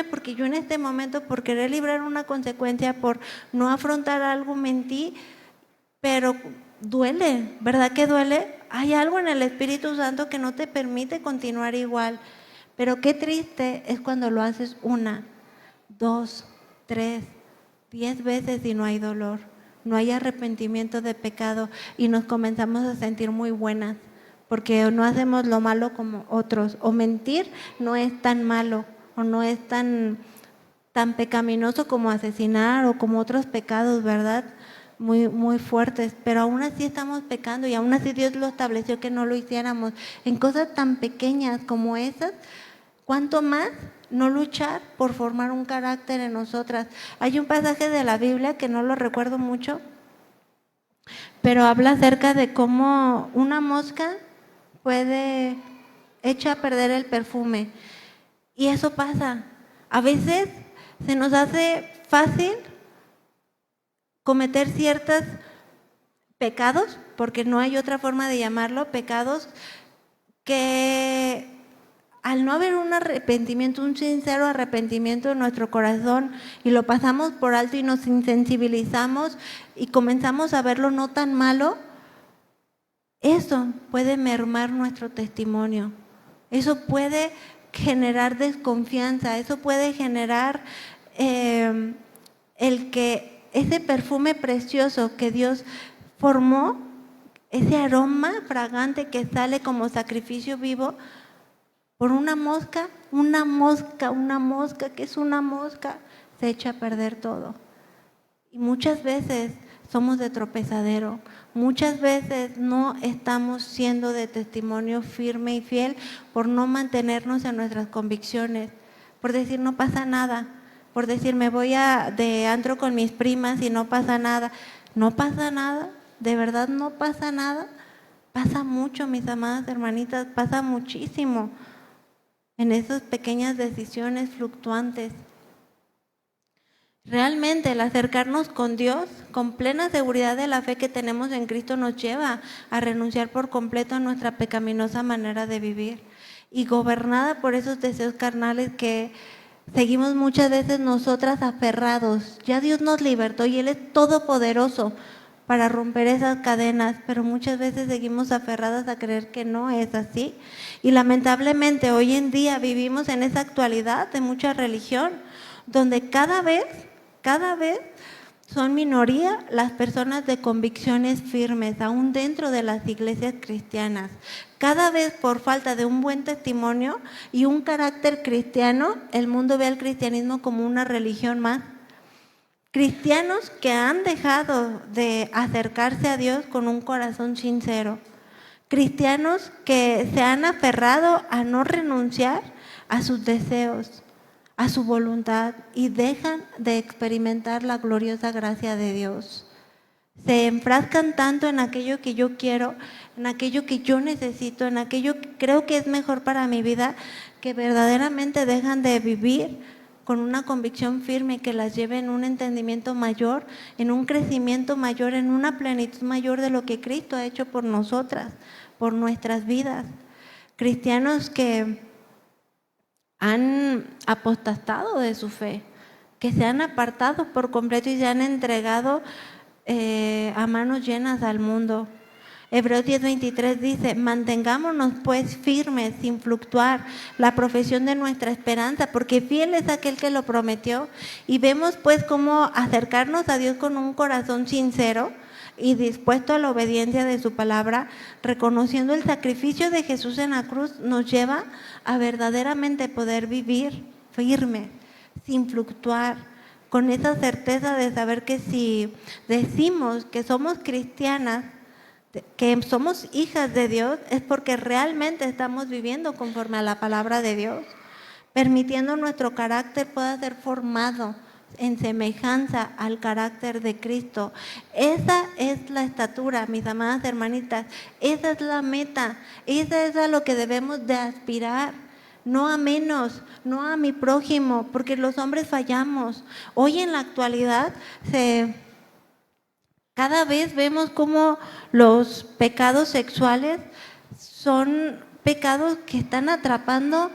porque yo en este momento por querer librar una consecuencia, por no afrontar algo mentí, pero duele, ¿verdad que duele? Hay algo en el Espíritu Santo que no te permite continuar igual, pero qué triste es cuando lo haces 1, 2, 3, 10 veces y no hay dolor, no hay arrepentimiento de pecado y nos comenzamos a sentir muy buenas porque no hacemos lo malo como otros, o mentir no es tan malo o no es tan pecaminoso como asesinar o como otros pecados, ¿verdad? Muy, muy fuertes, pero aún así estamos pecando y aún así Dios lo estableció que no lo hiciéramos. En cosas tan pequeñas como esas, ¿cuánto más no luchar por formar un carácter en nosotras? Hay un pasaje de la Biblia que no lo recuerdo mucho, pero habla acerca de cómo una mosca puede echar a perder el perfume. Y eso pasa. A veces se nos hace fácil cometer ciertos pecados, porque no hay otra forma de llamarlo, pecados que al no haber un arrepentimiento, un sincero arrepentimiento en nuestro corazón y lo pasamos por alto y nos insensibilizamos y comenzamos a verlo no tan malo, eso puede mermar nuestro testimonio, eso puede generar desconfianza, eso puede generar el que ese perfume precioso que Dios formó, ese aroma fragante que sale como sacrificio vivo, por una mosca, que es una mosca, se echa a perder todo. Y muchas veces somos de tropezadero, muchas veces no estamos siendo de testimonio firme y fiel por no mantenernos en nuestras convicciones, por decir no pasa nada, por decir me voy de antro con mis primas y no pasa nada. No pasa nada, de verdad no pasa nada. Pasa mucho, mis amadas hermanitas, pasa muchísimo en esas pequeñas decisiones fluctuantes. Realmente el acercarnos con Dios, con plena seguridad de la fe que tenemos en Cristo, nos lleva a renunciar por completo a nuestra pecaminosa manera de vivir y gobernada por esos deseos carnales que seguimos muchas veces nosotras aferrados. Ya Dios nos libertó y Él es todopoderoso para romper esas cadenas, pero muchas veces seguimos aferradas a creer que no es así. Y lamentablemente hoy en día vivimos en esa actualidad de mucha religión, donde cada vez son minoría las personas de convicciones firmes, aún dentro de las iglesias cristianas. Cada vez por falta de un buen testimonio y un carácter cristiano, el mundo ve al cristianismo como una religión más. Cristianos que han dejado de acercarse a Dios con un corazón sincero. Cristianos que se han aferrado a no renunciar a sus deseos, a su voluntad y dejan de experimentar la gloriosa gracia de Dios. Se enfrascan tanto en aquello que yo quiero, en aquello que yo necesito, en aquello que creo que es mejor para mi vida, que verdaderamente dejan de vivir con una convicción firme que las lleve en un entendimiento mayor, en un crecimiento mayor, en una plenitud mayor de lo que Cristo ha hecho por nosotras, por nuestras vidas. Cristianos que han apostatado de su fe, que se han apartado por completo y se han entregado a manos llenas al mundo. Hebreos 10:23 dice: mantengámonos pues firmes sin fluctuar la profesión de nuestra esperanza, porque fiel es aquel que lo prometió. Y vemos pues cómo acercarnos a Dios con un corazón sincero y dispuesto a la obediencia de su palabra, reconociendo el sacrificio de Jesús en la cruz, nos lleva a verdaderamente poder vivir firme, sin fluctuar, con esa certeza de saber que si decimos que somos cristianas, que somos hijas de Dios, es porque realmente estamos viviendo conforme a la palabra de Dios, permitiendo nuestro carácter pueda ser formado en semejanza al carácter de Cristo. Esa es la estatura, mis amadas hermanitas, esa es la meta, esa es a lo que debemos de aspirar, no a menos, no a mi prójimo, porque los hombres fallamos. Hoy en la actualidad cada vez vemos cómo los pecados sexuales son pecados que están atrapando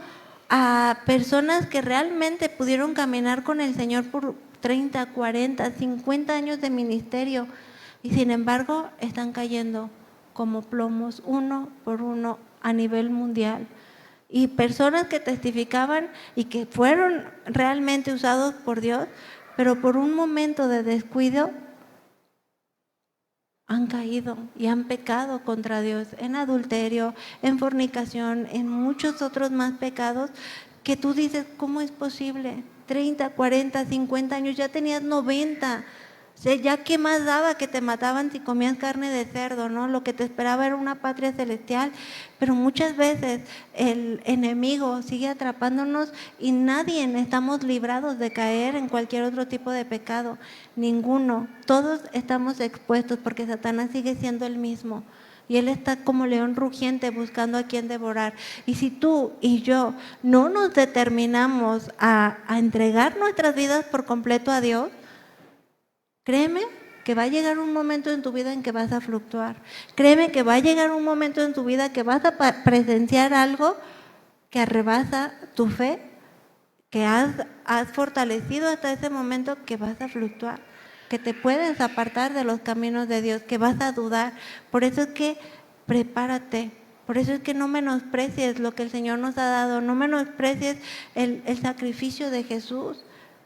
a personas que realmente pudieron caminar con el Señor por 30, 40, 50 años de ministerio y sin embargo están cayendo como plomos uno por uno a nivel mundial. Y personas que testificaban y que fueron realmente usados por Dios, pero por un momento de descuido han caído y han pecado contra Dios en adulterio, en fornicación, en muchos otros más pecados que tú dices, ¿cómo es posible? 30, 40, 50 años, ya tenías 90. O sea, ya qué más daba que te mataban si comías carne de cerdo, ¿no? Lo que te esperaba era una patria celestial, pero muchas veces el enemigo sigue atrapándonos y nadie estamos librados de caer en cualquier otro tipo de pecado, ninguno. Todos estamos expuestos porque Satanás sigue siendo el mismo. Y él está como león rugiente buscando a quien devorar. Y si tú y yo no nos determinamos a entregar nuestras vidas por completo a Dios, créeme que va a llegar un momento en tu vida en que vas a fluctuar. Créeme que va a llegar un momento en tu vida que vas a presenciar algo que arrebasa tu fe, que has fortalecido hasta ese momento, que vas a fluctuar, que te puedes apartar de los caminos de Dios, que vas a dudar. Por eso es que prepárate. Por eso es que no menosprecies lo que el Señor nos ha dado, no menosprecies el sacrificio de Jesús.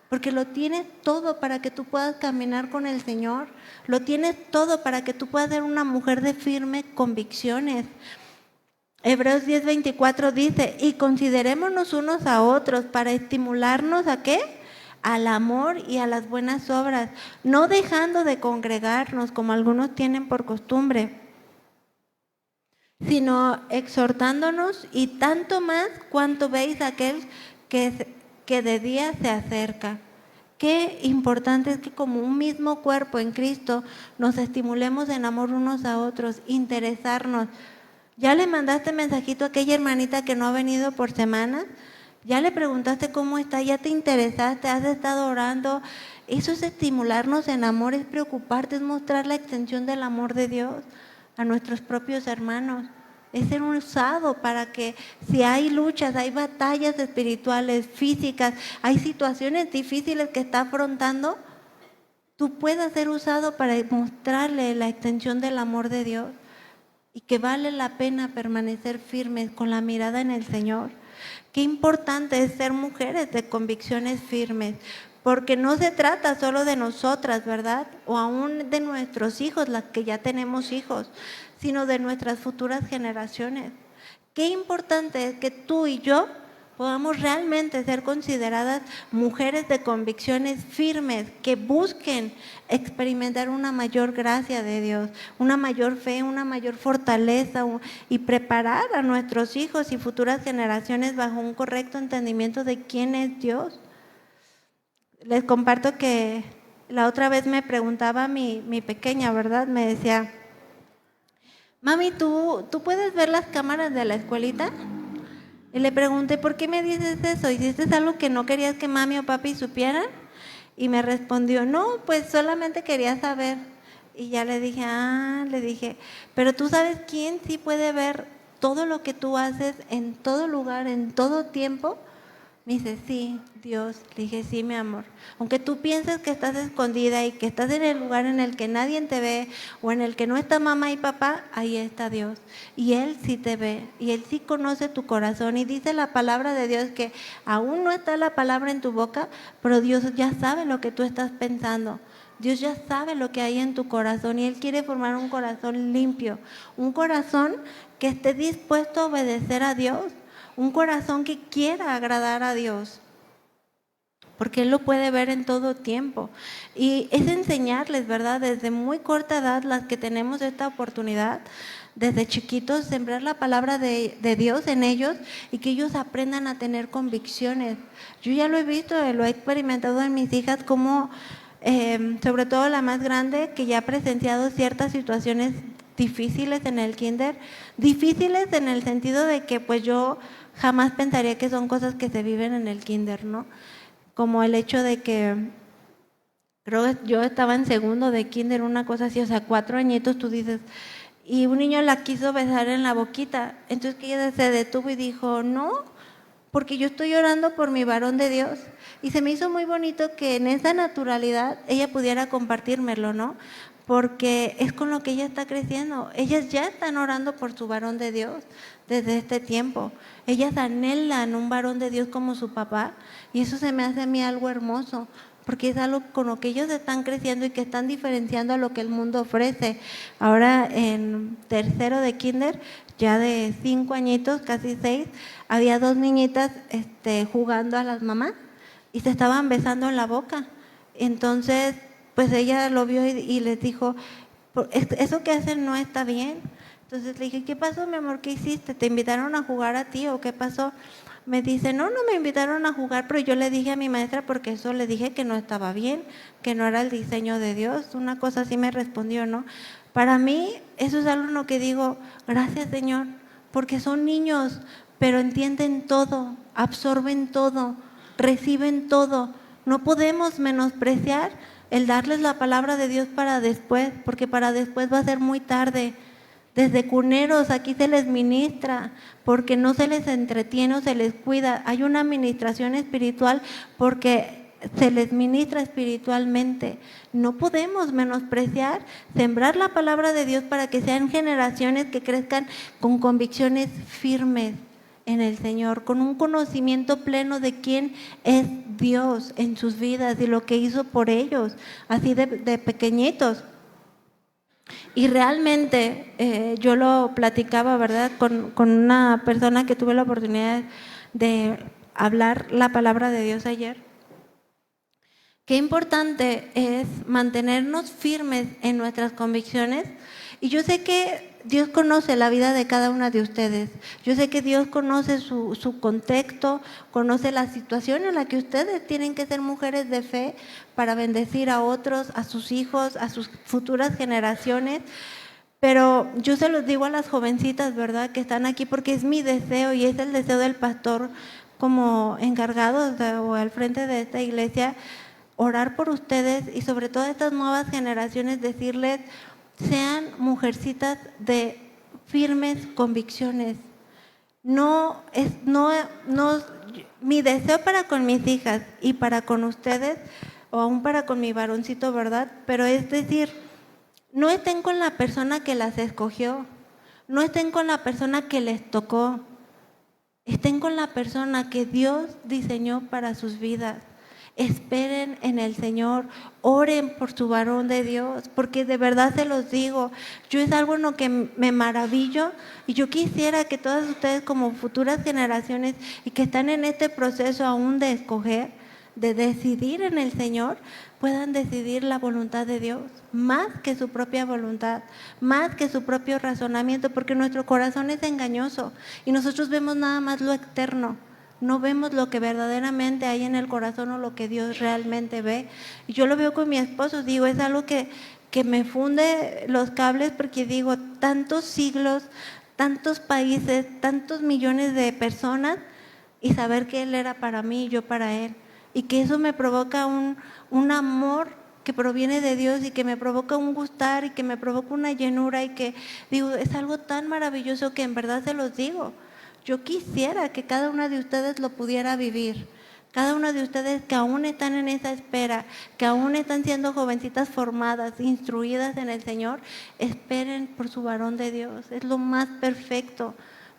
Porque lo tienes todo para que tú puedas caminar con el Señor. Lo tienes todo para que tú puedas ser una mujer de firmes convicciones. Hebreos 10:24 dice: y considerémonos unos a otros para estimularnos ¿a qué? Al amor y a las buenas obras, no dejando de congregarnos como algunos tienen por costumbre, sino exhortándonos, y tanto más cuanto veis aquel que de día se acerca. Qué importante es que como un mismo cuerpo en Cristo nos estimulemos en amor unos a otros, interesarnos. ¿Ya le mandaste mensajito a aquella hermanita que no ha venido por semanas? ¿Ya le preguntaste cómo está? ¿Ya te interesaste? ¿Has estado orando? Eso es estimularnos en amor, es preocuparte, es mostrar la extensión del amor de Dios a nuestros propios hermanos. Es ser usado para que si hay luchas, hay batallas espirituales, físicas, hay situaciones difíciles que está afrontando, tú puedas ser usado para mostrarle la extensión del amor de Dios y que vale la pena permanecer firmes con la mirada en el Señor. Qué importante es ser mujeres de convicciones firmes, porque no se trata solo de nosotras, ¿verdad? O aún de nuestros hijos, las que ya tenemos hijos, sino de nuestras futuras generaciones. Qué importante es que tú y yo podamos realmente ser consideradas mujeres de convicciones firmes, que busquen experimentar una mayor gracia de Dios, una mayor fe, una mayor fortaleza y preparar a nuestros hijos y futuras generaciones bajo un correcto entendimiento de quién es Dios. Les comparto que la otra vez me preguntaba mi pequeña, ¿verdad? Me decía, mami, ¿tú puedes ver las cámaras de la escuelita? Y le pregunté, ¿por qué me dices eso? ¿Hiciste algo que no querías que mami o papi supieran? Y me respondió, no, pues solamente quería saber. Y ya le dije, pero tú sabes quién sí puede ver todo lo que tú haces en todo lugar, en todo tiempo. Me dice, sí, Dios. Le dije, sí, mi amor. Aunque tú pienses que estás escondida y que estás en el lugar en el que nadie te ve o en el que no está mamá y papá, ahí está Dios. Y Él sí te ve y Él sí conoce tu corazón. Y dice la palabra de Dios que aún no está la palabra en tu boca, pero Dios ya sabe lo que tú estás pensando. Dios ya sabe lo que hay en tu corazón y Él quiere formar un corazón limpio, un corazón que esté dispuesto a obedecer a Dios. Un corazón que quiera agradar a Dios, porque Él lo puede ver en todo tiempo. Y es enseñarles, ¿verdad? Desde muy corta edad, las que tenemos esta oportunidad, desde chiquitos, sembrar la palabra de Dios en ellos y que ellos aprendan a tener convicciones. Yo ya lo he visto, lo he experimentado en mis hijas, como sobre todo la más grande, que ya ha presenciado ciertas situaciones difíciles en el kinder, difíciles en el sentido de que pues yo jamás pensaría que son cosas que se viven en el kinder, ¿no? Como el hecho de que, creo que yo estaba en segundo de kinder, una cosa así, o sea, 4 añitos, tú dices, y un niño la quiso besar en la boquita, entonces que ella se detuvo y dijo, no, porque yo estoy orando por mi varón de Dios. Y se me hizo muy bonito que en esa naturalidad ella pudiera compartírmelo, ¿no? Porque es con lo que ella está creciendo. Ellas ya están orando por su varón de Dios desde este tiempo. Ellas anhelan un varón de Dios como su papá y eso se me hace a mí algo hermoso, porque es algo con lo que ellos están creciendo y que están diferenciando a lo que el mundo ofrece. Ahora en tercero de kinder, ya de 5 añitos, casi 6, había 2 niñitas jugando a las mamás y se estaban besando en la boca. Entonces, pues ella lo vio y les dijo, eso que hacen no está bien. Entonces le dije, ¿qué pasó, mi amor? ¿Qué hiciste? ¿Te invitaron a jugar a ti o qué pasó? Me dice, no me invitaron a jugar, pero yo le dije a mi maestra, porque eso le dije que no estaba bien, que no era el diseño de Dios. Una cosa así me respondió, ¿no? Para mí, eso es algo en lo que digo, gracias, Señor, porque son niños, pero entienden todo, absorben todo, reciben todo. No podemos menospreciar el darles la palabra de Dios para después, porque para después va a ser muy tarde. Desde cuneros aquí se les ministra, porque no se les entretiene o se les cuida. Hay una administración espiritual porque se les ministra espiritualmente. No podemos menospreciar, sembrar la palabra de Dios para que sean generaciones que crezcan con convicciones firmes en el Señor, con un conocimiento pleno de quién es Dios en sus vidas y lo que hizo por ellos, así de pequeñitos. Y realmente yo lo platicaba, ¿verdad?, con una persona que tuve la oportunidad de hablar la palabra de Dios ayer. Qué importante es mantenernos firmes en nuestras convicciones. Y yo sé que Dios conoce la vida de cada una de ustedes. Yo sé que Dios conoce su contexto, conoce la situación en la que ustedes tienen que ser mujeres de fe para bendecir a otros, a sus hijos, a sus futuras generaciones. Pero yo se los digo a las jovencitas, ¿verdad?, que están aquí, porque es mi deseo y es el deseo del pastor como encargado o al frente de esta iglesia, orar por ustedes y sobre todo estas nuevas generaciones, decirles, sean mujercitas de firmes convicciones. Mi deseo para con mis hijas y para con ustedes, o aún para con mi varoncito, ¿verdad? Pero es decir, no estén con la persona que las escogió, no estén con la persona que les tocó, estén con la persona que Dios diseñó para sus vidas. Esperen en el Señor, oren por su varón de Dios, porque de verdad se los digo, yo es algo en lo que me maravillo y yo quisiera que todas ustedes como futuras generaciones y que están en este proceso aún de escoger, de decidir en el Señor, puedan decidir la voluntad de Dios, más que su propia voluntad, más que su propio razonamiento, porque nuestro corazón es engañoso y nosotros vemos nada más lo externo, no vemos lo que verdaderamente hay en el corazón o lo que Dios realmente ve. Y yo lo veo con mi esposo, digo, es algo que me funde los cables, porque digo, tantos siglos, tantos países, tantos millones de personas, y saber que Él era para mí y yo para Él. Y que eso me provoca un amor que proviene de Dios y que me provoca un gustar y que me provoca una llenura y que digo, es algo tan maravilloso que en verdad se los digo. Yo quisiera que cada una de ustedes lo pudiera vivir. Cada una de ustedes que aún están en esa espera, que aún están siendo jovencitas formadas, instruidas en el Señor, esperen por su varón de Dios. Es lo más perfecto,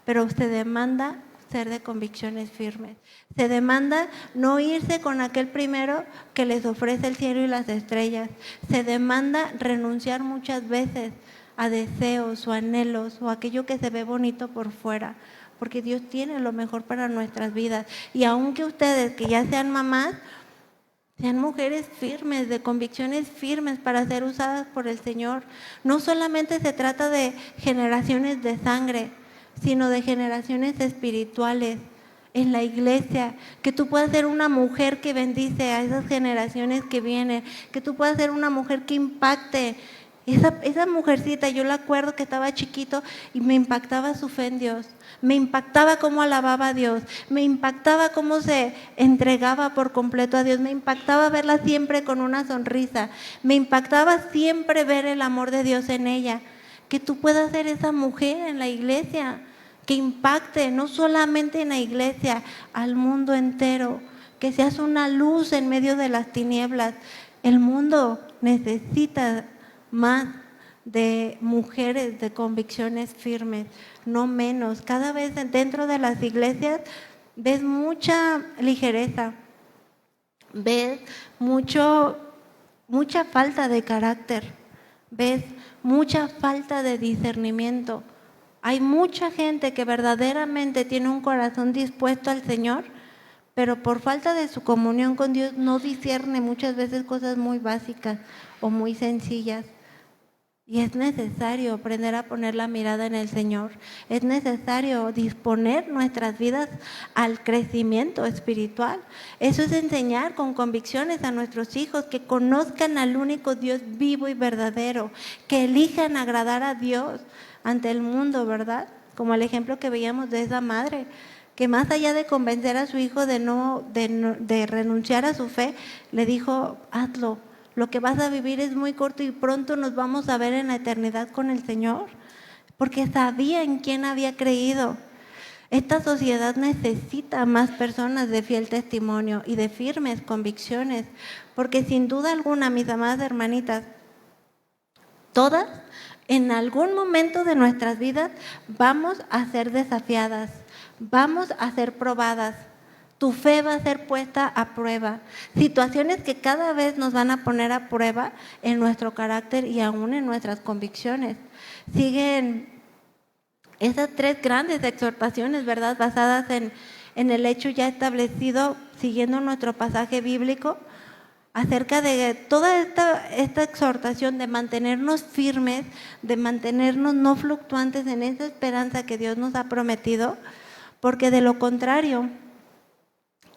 pero se demanda ser de convicciones firmes. Se demanda no irse con aquel primero que les ofrece el cielo y las estrellas. Se demanda renunciar muchas veces a deseos o anhelos o aquello que se ve bonito por fuera, porque Dios tiene lo mejor para nuestras vidas. Y aunque ustedes que ya sean mamás, sean mujeres firmes, de convicciones firmes para ser usadas por el Señor. No solamente se trata de generaciones de sangre, sino de generaciones espirituales en la iglesia, que tú puedas ser una mujer que bendice a esas generaciones que vienen, que tú puedas ser una mujer que impacte. Esa mujercita, yo la acuerdo que estaba chiquito y me impactaba su fe en Dios, me impactaba cómo alababa a Dios, me impactaba cómo se entregaba por completo a Dios, me impactaba verla siempre con una sonrisa, me impactaba siempre ver el amor de Dios en ella. Que tú puedas ser esa mujer en la iglesia, que impacte no solamente en la iglesia, al mundo entero, que seas una luz en medio de las tinieblas. El mundo necesita más de mujeres de convicciones firmes, no menos. Cada vez dentro de las iglesias ves mucha ligereza, ves mucha falta de carácter, ves mucha falta de discernimiento. Hay mucha gente que verdaderamente tiene un corazón dispuesto al Señor, pero por falta de su comunión con Dios no discierne muchas veces cosas muy básicas o muy sencillas. Y es necesario aprender a poner la mirada en el Señor. Es necesario disponer nuestras vidas al crecimiento espiritual. Eso es enseñar con convicciones a nuestros hijos que conozcan al único Dios vivo y verdadero, que elijan agradar a Dios ante el mundo, ¿verdad? Como el ejemplo que veíamos de esa madre, que más allá de convencer a su hijo de renunciar a su fe, le dijo, hazlo. Lo que vas a vivir es muy corto y pronto nos vamos a ver en la eternidad con el Señor, porque sabía en quién había creído. Esta sociedad necesita más personas de fiel testimonio y de firmes convicciones, porque sin duda alguna, mis amadas hermanitas, todas en algún momento de nuestras vidas vamos a ser desafiadas, vamos a ser probadas. Tu fe va a ser puesta a prueba. Situaciones que cada vez nos van a poner a prueba en nuestro carácter y aún en nuestras convicciones. Siguen esas tres grandes exhortaciones, ¿verdad? Basadas en el hecho ya establecido, siguiendo nuestro pasaje bíblico, acerca de toda esta exhortación de mantenernos firmes, de mantenernos no fluctuantes en esa esperanza que Dios nos ha prometido, porque de lo contrario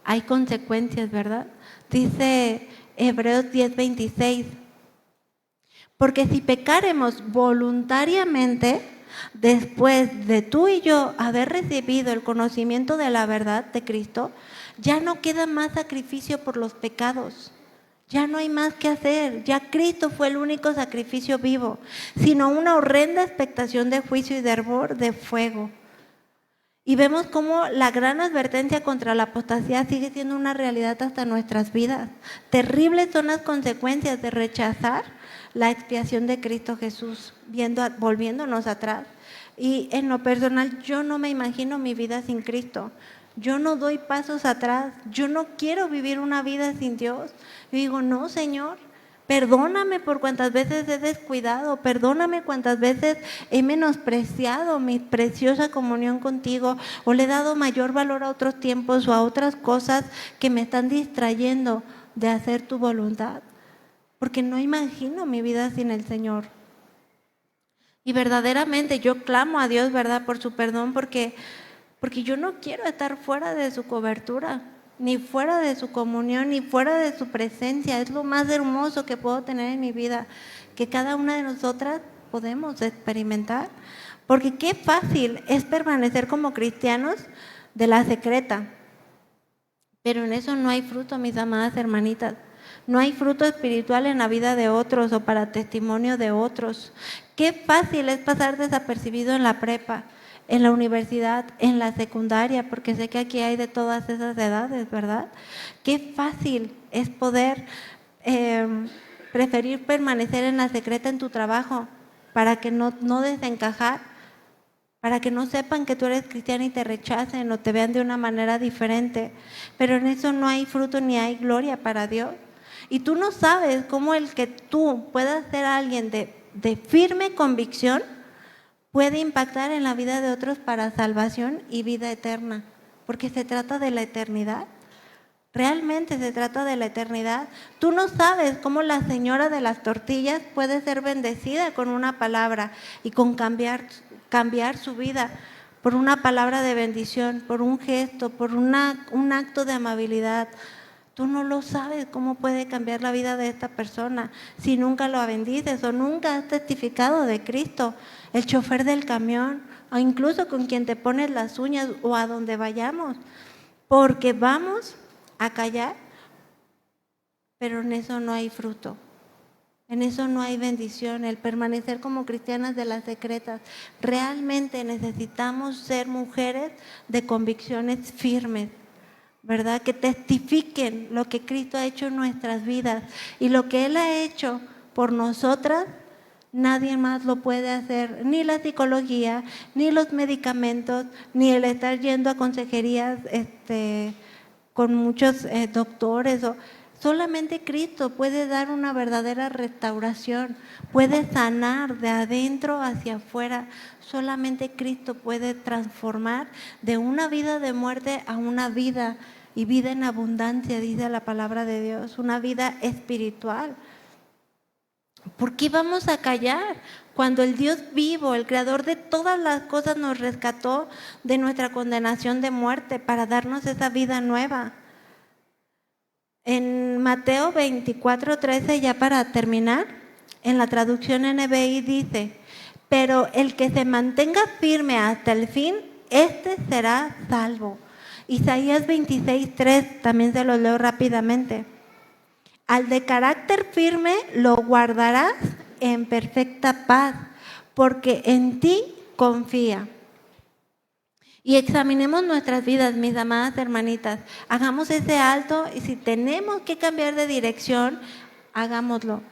hay consecuencias, ¿verdad? Dice Hebreos 10:26, porque si pecaremos voluntariamente, después de tú y yo haber recibido el conocimiento de la verdad de Cristo, ya no queda más sacrificio por los pecados. Ya no hay más que hacer, ya Cristo fue el único sacrificio vivo, sino una horrenda expectación de juicio y de hervor de fuego. Y vemos cómo la gran advertencia contra la apostasía sigue siendo una realidad hasta nuestras vidas. Terribles son las consecuencias de rechazar la expiación de Cristo Jesús, volviéndonos atrás. Y en lo personal, yo no me imagino mi vida sin Cristo. Yo no doy pasos atrás. Yo no quiero vivir una vida sin Dios. Yo digo, no, Señor, perdóname por cuantas veces he descuidado, perdóname cuantas veces he menospreciado mi preciosa comunión contigo o le he dado mayor valor a otros tiempos o a otras cosas que me están distrayendo de hacer tu voluntad. Porque no imagino mi vida sin el Señor. Y verdaderamente yo clamo a Dios, ¿verdad?, por su perdón, porque yo no quiero estar fuera de su cobertura, ni fuera de su comunión, ni fuera de su presencia. Es lo más hermoso que puedo tener en mi vida, que cada una de nosotras podemos experimentar. Porque qué fácil es permanecer como cristianos de la secreta. Pero en eso no hay fruto, mis amadas hermanitas. No hay fruto espiritual en la vida de otros o para testimonio de otros. Qué fácil es pasar desapercibido en la prepa, en la universidad, en la secundaria, porque sé que aquí hay de todas esas edades, ¿verdad? Qué fácil es poder preferir permanecer en la secreta en tu trabajo para que no desencajar, para que no sepan que tú eres cristiana y te rechacen o te vean de una manera diferente. Pero en eso no hay fruto ni hay gloria para Dios. Y tú no sabes cómo el que tú puedas ser alguien de firme convicción puede impactar en la vida de otros para salvación y vida eterna, porque se trata de la eternidad. Realmente se trata de la eternidad. Tú no sabes cómo la señora de las tortillas puede ser bendecida con una palabra y con cambiar su vida por una palabra de bendición, por un gesto, por un acto de amabilidad. Tú no lo sabes cómo puede cambiar la vida de esta persona si nunca lo bendices o nunca has testificado de Cristo. El chofer del camión o incluso con quien te pones las uñas o a donde vayamos. Porque vamos a callar, pero en eso no hay fruto. En eso no hay bendición, el permanecer como cristianas de las secretas. Realmente necesitamos ser mujeres de convicciones firmes, ¿verdad? Que testifiquen lo que Cristo ha hecho en nuestras vidas y lo que Él ha hecho por nosotras. Nadie más lo puede hacer, ni la psicología, ni los medicamentos, ni el estar yendo a consejerías con muchos doctores. Solamente Cristo puede dar una verdadera restauración, puede sanar de adentro hacia afuera. Solamente Cristo puede transformar de una vida de muerte a una vida y vida en abundancia, dice la palabra de Dios, una vida espiritual. ¿Por qué vamos a callar cuando el Dios vivo, el creador de todas las cosas, nos rescató de nuestra condenación de muerte para darnos esa vida nueva? En Mateo 24:13, ya para terminar, en la traducción NBI dice: pero el que se mantenga firme hasta el fin, este será salvo. Isaías 26:3, también se lo leo rápidamente. Al de carácter firme lo guardarás en perfecta paz, porque en ti confía. Y examinemos nuestras vidas, mis amadas hermanitas. Hagamos ese alto y si tenemos que cambiar de dirección, hagámoslo.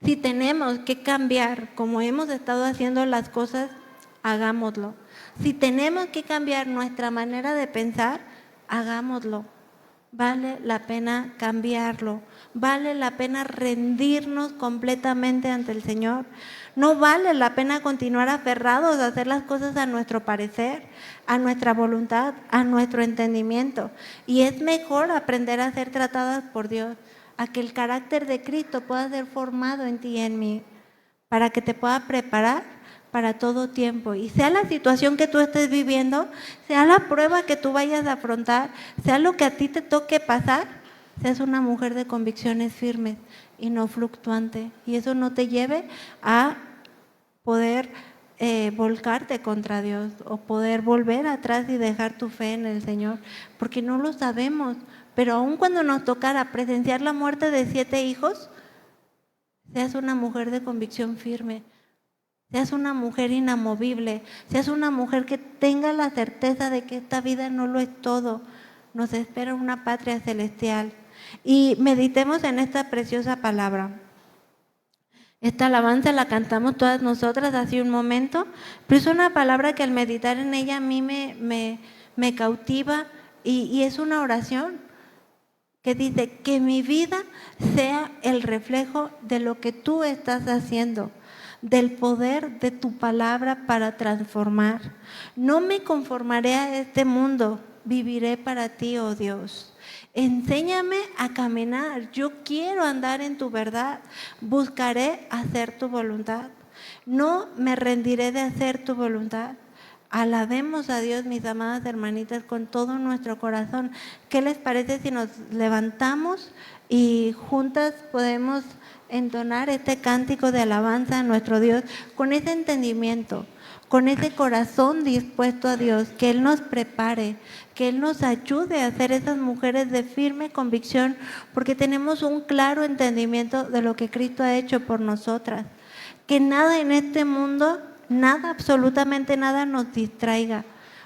Si tenemos que cambiar como hemos estado haciendo las cosas, hagámoslo. Si tenemos que cambiar nuestra manera de pensar, hagámoslo. Vale la pena cambiarlo, vale la pena rendirnos completamente ante el Señor. No vale la pena continuar aferrados a hacer las cosas a nuestro parecer, a nuestra voluntad, a nuestro entendimiento. Y es mejor aprender a ser tratadas por Dios, a que el carácter de Cristo pueda ser formado en ti y en mí, para que te pueda preparar para todo tiempo. Y sea la situación que tú estés viviendo, sea la prueba que tú vayas a afrontar, sea lo que a ti te toque pasar, seas una mujer de convicciones firmes y no fluctuante. Y eso no te lleve a poder volcarte contra Dios o poder volver atrás y dejar tu fe en el Señor, porque no lo sabemos. Pero aun cuando nos tocara presenciar la muerte de 7 hijos, seas una mujer de convicción firme, seas una mujer inamovible, seas una mujer que tenga la certeza de que esta vida no lo es todo. Nos espera una patria celestial. Y meditemos en esta preciosa palabra. Esta alabanza la cantamos todas nosotras hace un momento, pero es una palabra que al meditar en ella a mí me cautiva y es una oración que dice que mi vida sea el reflejo de lo que tú estás haciendo, del poder de tu palabra para transformar. No me conformaré a este mundo, viviré para ti, oh Dios. Enséñame a caminar, yo quiero andar en tu verdad, buscaré hacer tu voluntad. No me rendiré de hacer tu voluntad. Alabemos a Dios, mis amadas hermanitas, con todo nuestro corazón. ¿Qué les parece si nos levantamos y juntas podemos entonar este cántico de alabanza a nuestro Dios con ese entendimiento, con ese corazón dispuesto a Dios, que Él nos prepare, que Él nos ayude a ser esas mujeres de firme convicción, porque tenemos un claro entendimiento de lo que Cristo ha hecho por nosotras? Que nada en este mundo, nada, absolutamente nada nos distraiga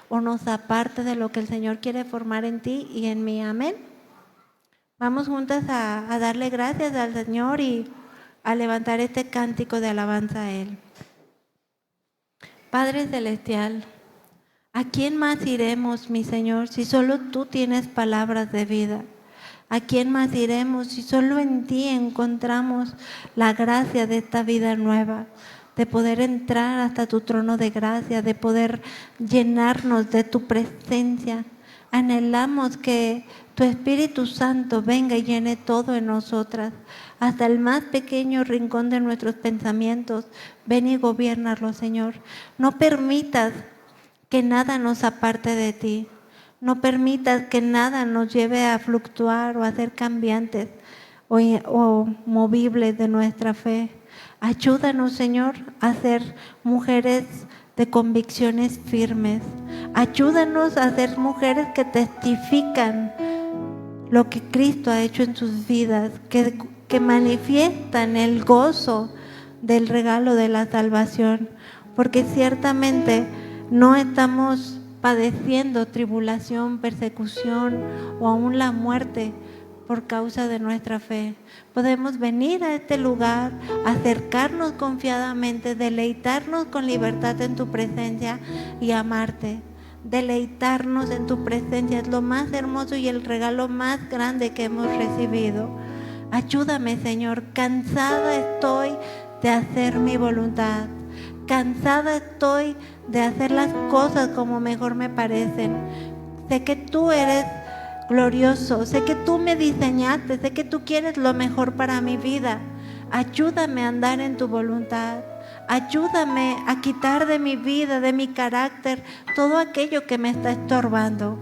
o nos aparte de lo que el Señor quiere formar en ti y en mí. Amén. Vamos juntas a darle gracias al Señor y a levantar este cántico de alabanza a Él. Padre Celestial, ¿a quién más iremos, mi Señor, si solo tú tienes palabras de vida? ¿A quién más iremos si solo en ti encontramos la gracia de esta vida nueva? De poder entrar hasta tu trono de gracia, de poder llenarnos de tu presencia. Anhelamos que tu Espíritu Santo venga y llene todo en nosotras, hasta el más pequeño rincón de nuestros pensamientos. Ven y gobiérnalo, Señor. No permitas que nada nos aparte de ti. No permitas que nada nos lleve a fluctuar o a ser cambiantes o movibles de nuestra fe. Ayúdanos, Señor, a ser mujeres de convicciones firmes. Ayúdanos a ser mujeres que testifican lo que Cristo ha hecho en sus vidas, que manifiestan el gozo del regalo de la salvación, porque ciertamente no estamos padeciendo tribulación, persecución o aún la muerte por causa de nuestra fe. Podemos venir a este lugar, acercarnos confiadamente, deleitarnos con libertad en tu presencia y amarte. Deleitarnos en tu presencia es lo más hermoso y el regalo más grande que hemos recibido. Ayúdame, Señor, cansada estoy de hacer mi voluntad. Cansada estoy de hacer las cosas como mejor me parecen. Sé que tú eres glorioso, sé que tú me diseñaste, sé que tú quieres lo mejor para mi vida. Ayúdame a andar en tu voluntad. Ayúdame a quitar de mi vida, de mi carácter, todo aquello que me está estorbando.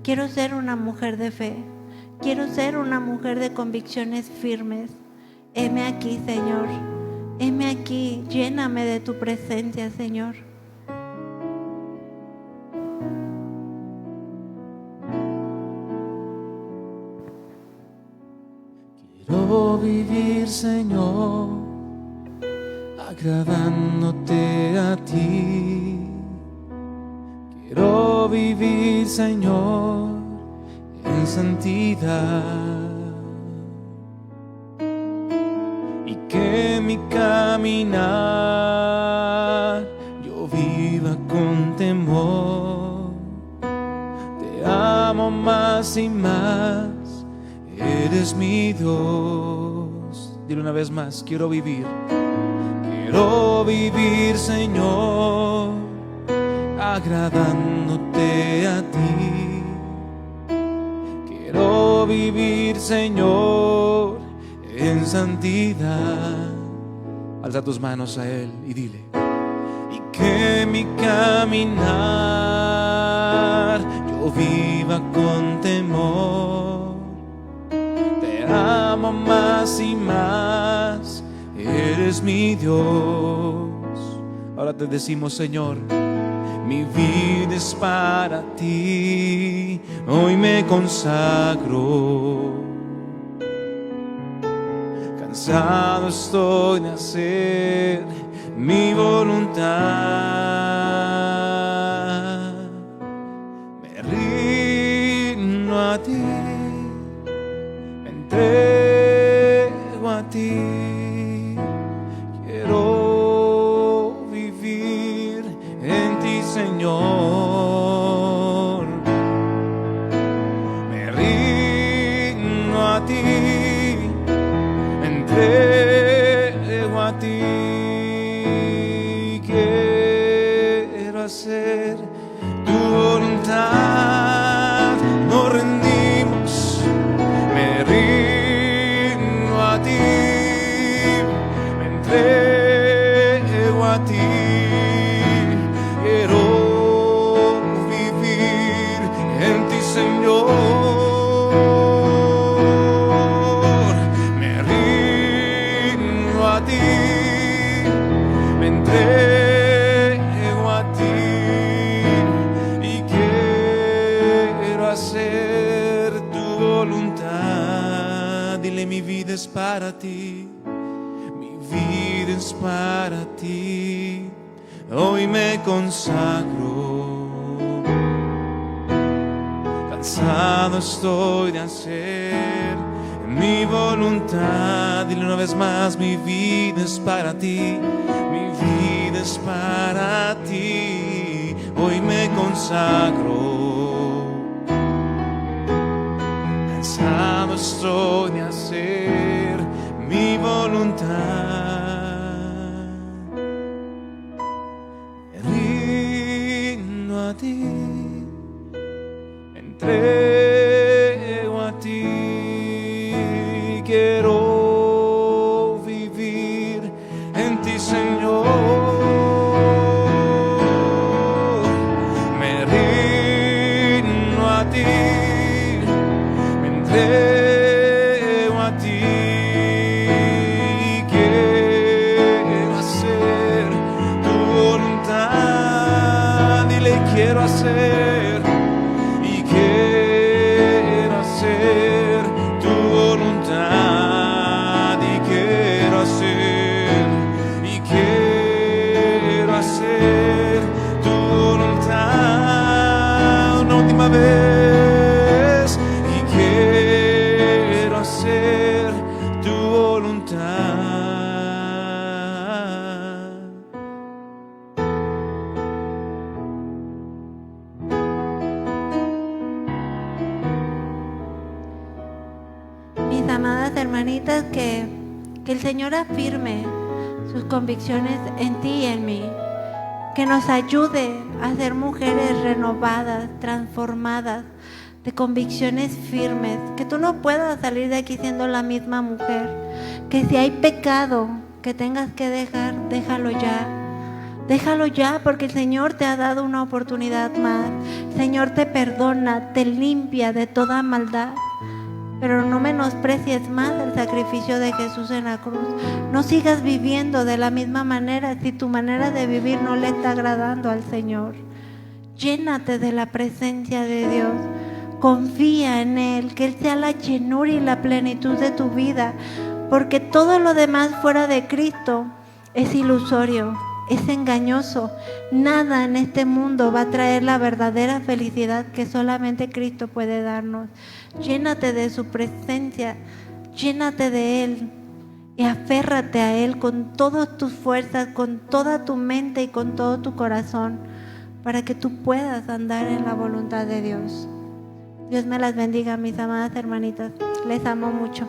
Quiero ser una mujer de fe. Quiero ser una mujer de convicciones firmes. Heme aquí, Señor. Heme aquí. Lléname de tu presencia, Señor. Quiero vivir, Señor, agradándote a ti. Quiero vivir, Señor, en santidad, y que mi caminar yo viva con temor. Te amo más y más, eres mi Dios. Dile una vez más, quiero vivir Quiero vivir, Señor, agradándote a ti. Quiero vivir, Señor, en santidad. Alza tus manos a Él y dile: y que mi caminar yo viva con temor. Te amo más y más, eres mi Dios. Ahora te decimos, Señor, mi vida es para ti, hoy me consagro. Cansado estoy de hacer mi voluntad. Me rindo a ti, me entrego a ti. Quiero vivir en ti, Señor. Me rindo a ti, me entrego a ti. Quiero hacer tu voluntad. Nos rendimos. Me rindo a ti, me entrego a ti. Quiero vivir en ti, Señor. Me rindo a ti, me entrego a ti. Y quiero hacer tu voluntad. Dile: mi vida es para ti, mi vida es para ti, hoy me consagro. Cansado estoy de hacer mi voluntad. Dile una vez más: mi vida es para ti, mi vida es para ti, hoy me consagro. Cansado estoy de hacer mi voluntad. Me rindo a ti, me entrego a ti. Quiero vivir en ti, Señor. Me rindo a ti, me entrego a ti. Quiero hacer tu voluntad. Dile: quiero hacer, y quiero hacer tu voluntad. Y quiero hacer, y quiero hacer tu voluntad. Una última vez. Y quiero hacer tu voluntad. Mis amadas hermanitas, que el Señor afirme sus convicciones en ti y en mí, que nos ayude a ser mujeres renovadas, transformadas, de convicciones firmes, que tú no puedas salir de aquí siendo la misma mujer, que si hay pecado que tengas que dejar, déjalo ya. Déjalo ya, porque el Señor te ha dado una oportunidad más. El Señor te perdona, te limpia de toda maldad. Pero no menosprecies más el sacrificio de Jesús en la cruz. No sigas viviendo de la misma manera si tu manera de vivir no le está agradando al Señor. Llénate de la presencia de Dios. Confía en Él, que Él sea la llenura y la plenitud de tu vida, porque todo lo demás fuera de Cristo es ilusorio, es engañoso. Nada en este mundo va a traer la verdadera felicidad que solamente Cristo puede darnos. Llénate de su presencia, llénate de Él y aférrate a Él con todas tus fuerzas, con toda tu mente y con todo tu corazón, para que tú puedas andar en la voluntad de Dios. Dios me las bendiga, mis amadas hermanitas. Les amo mucho.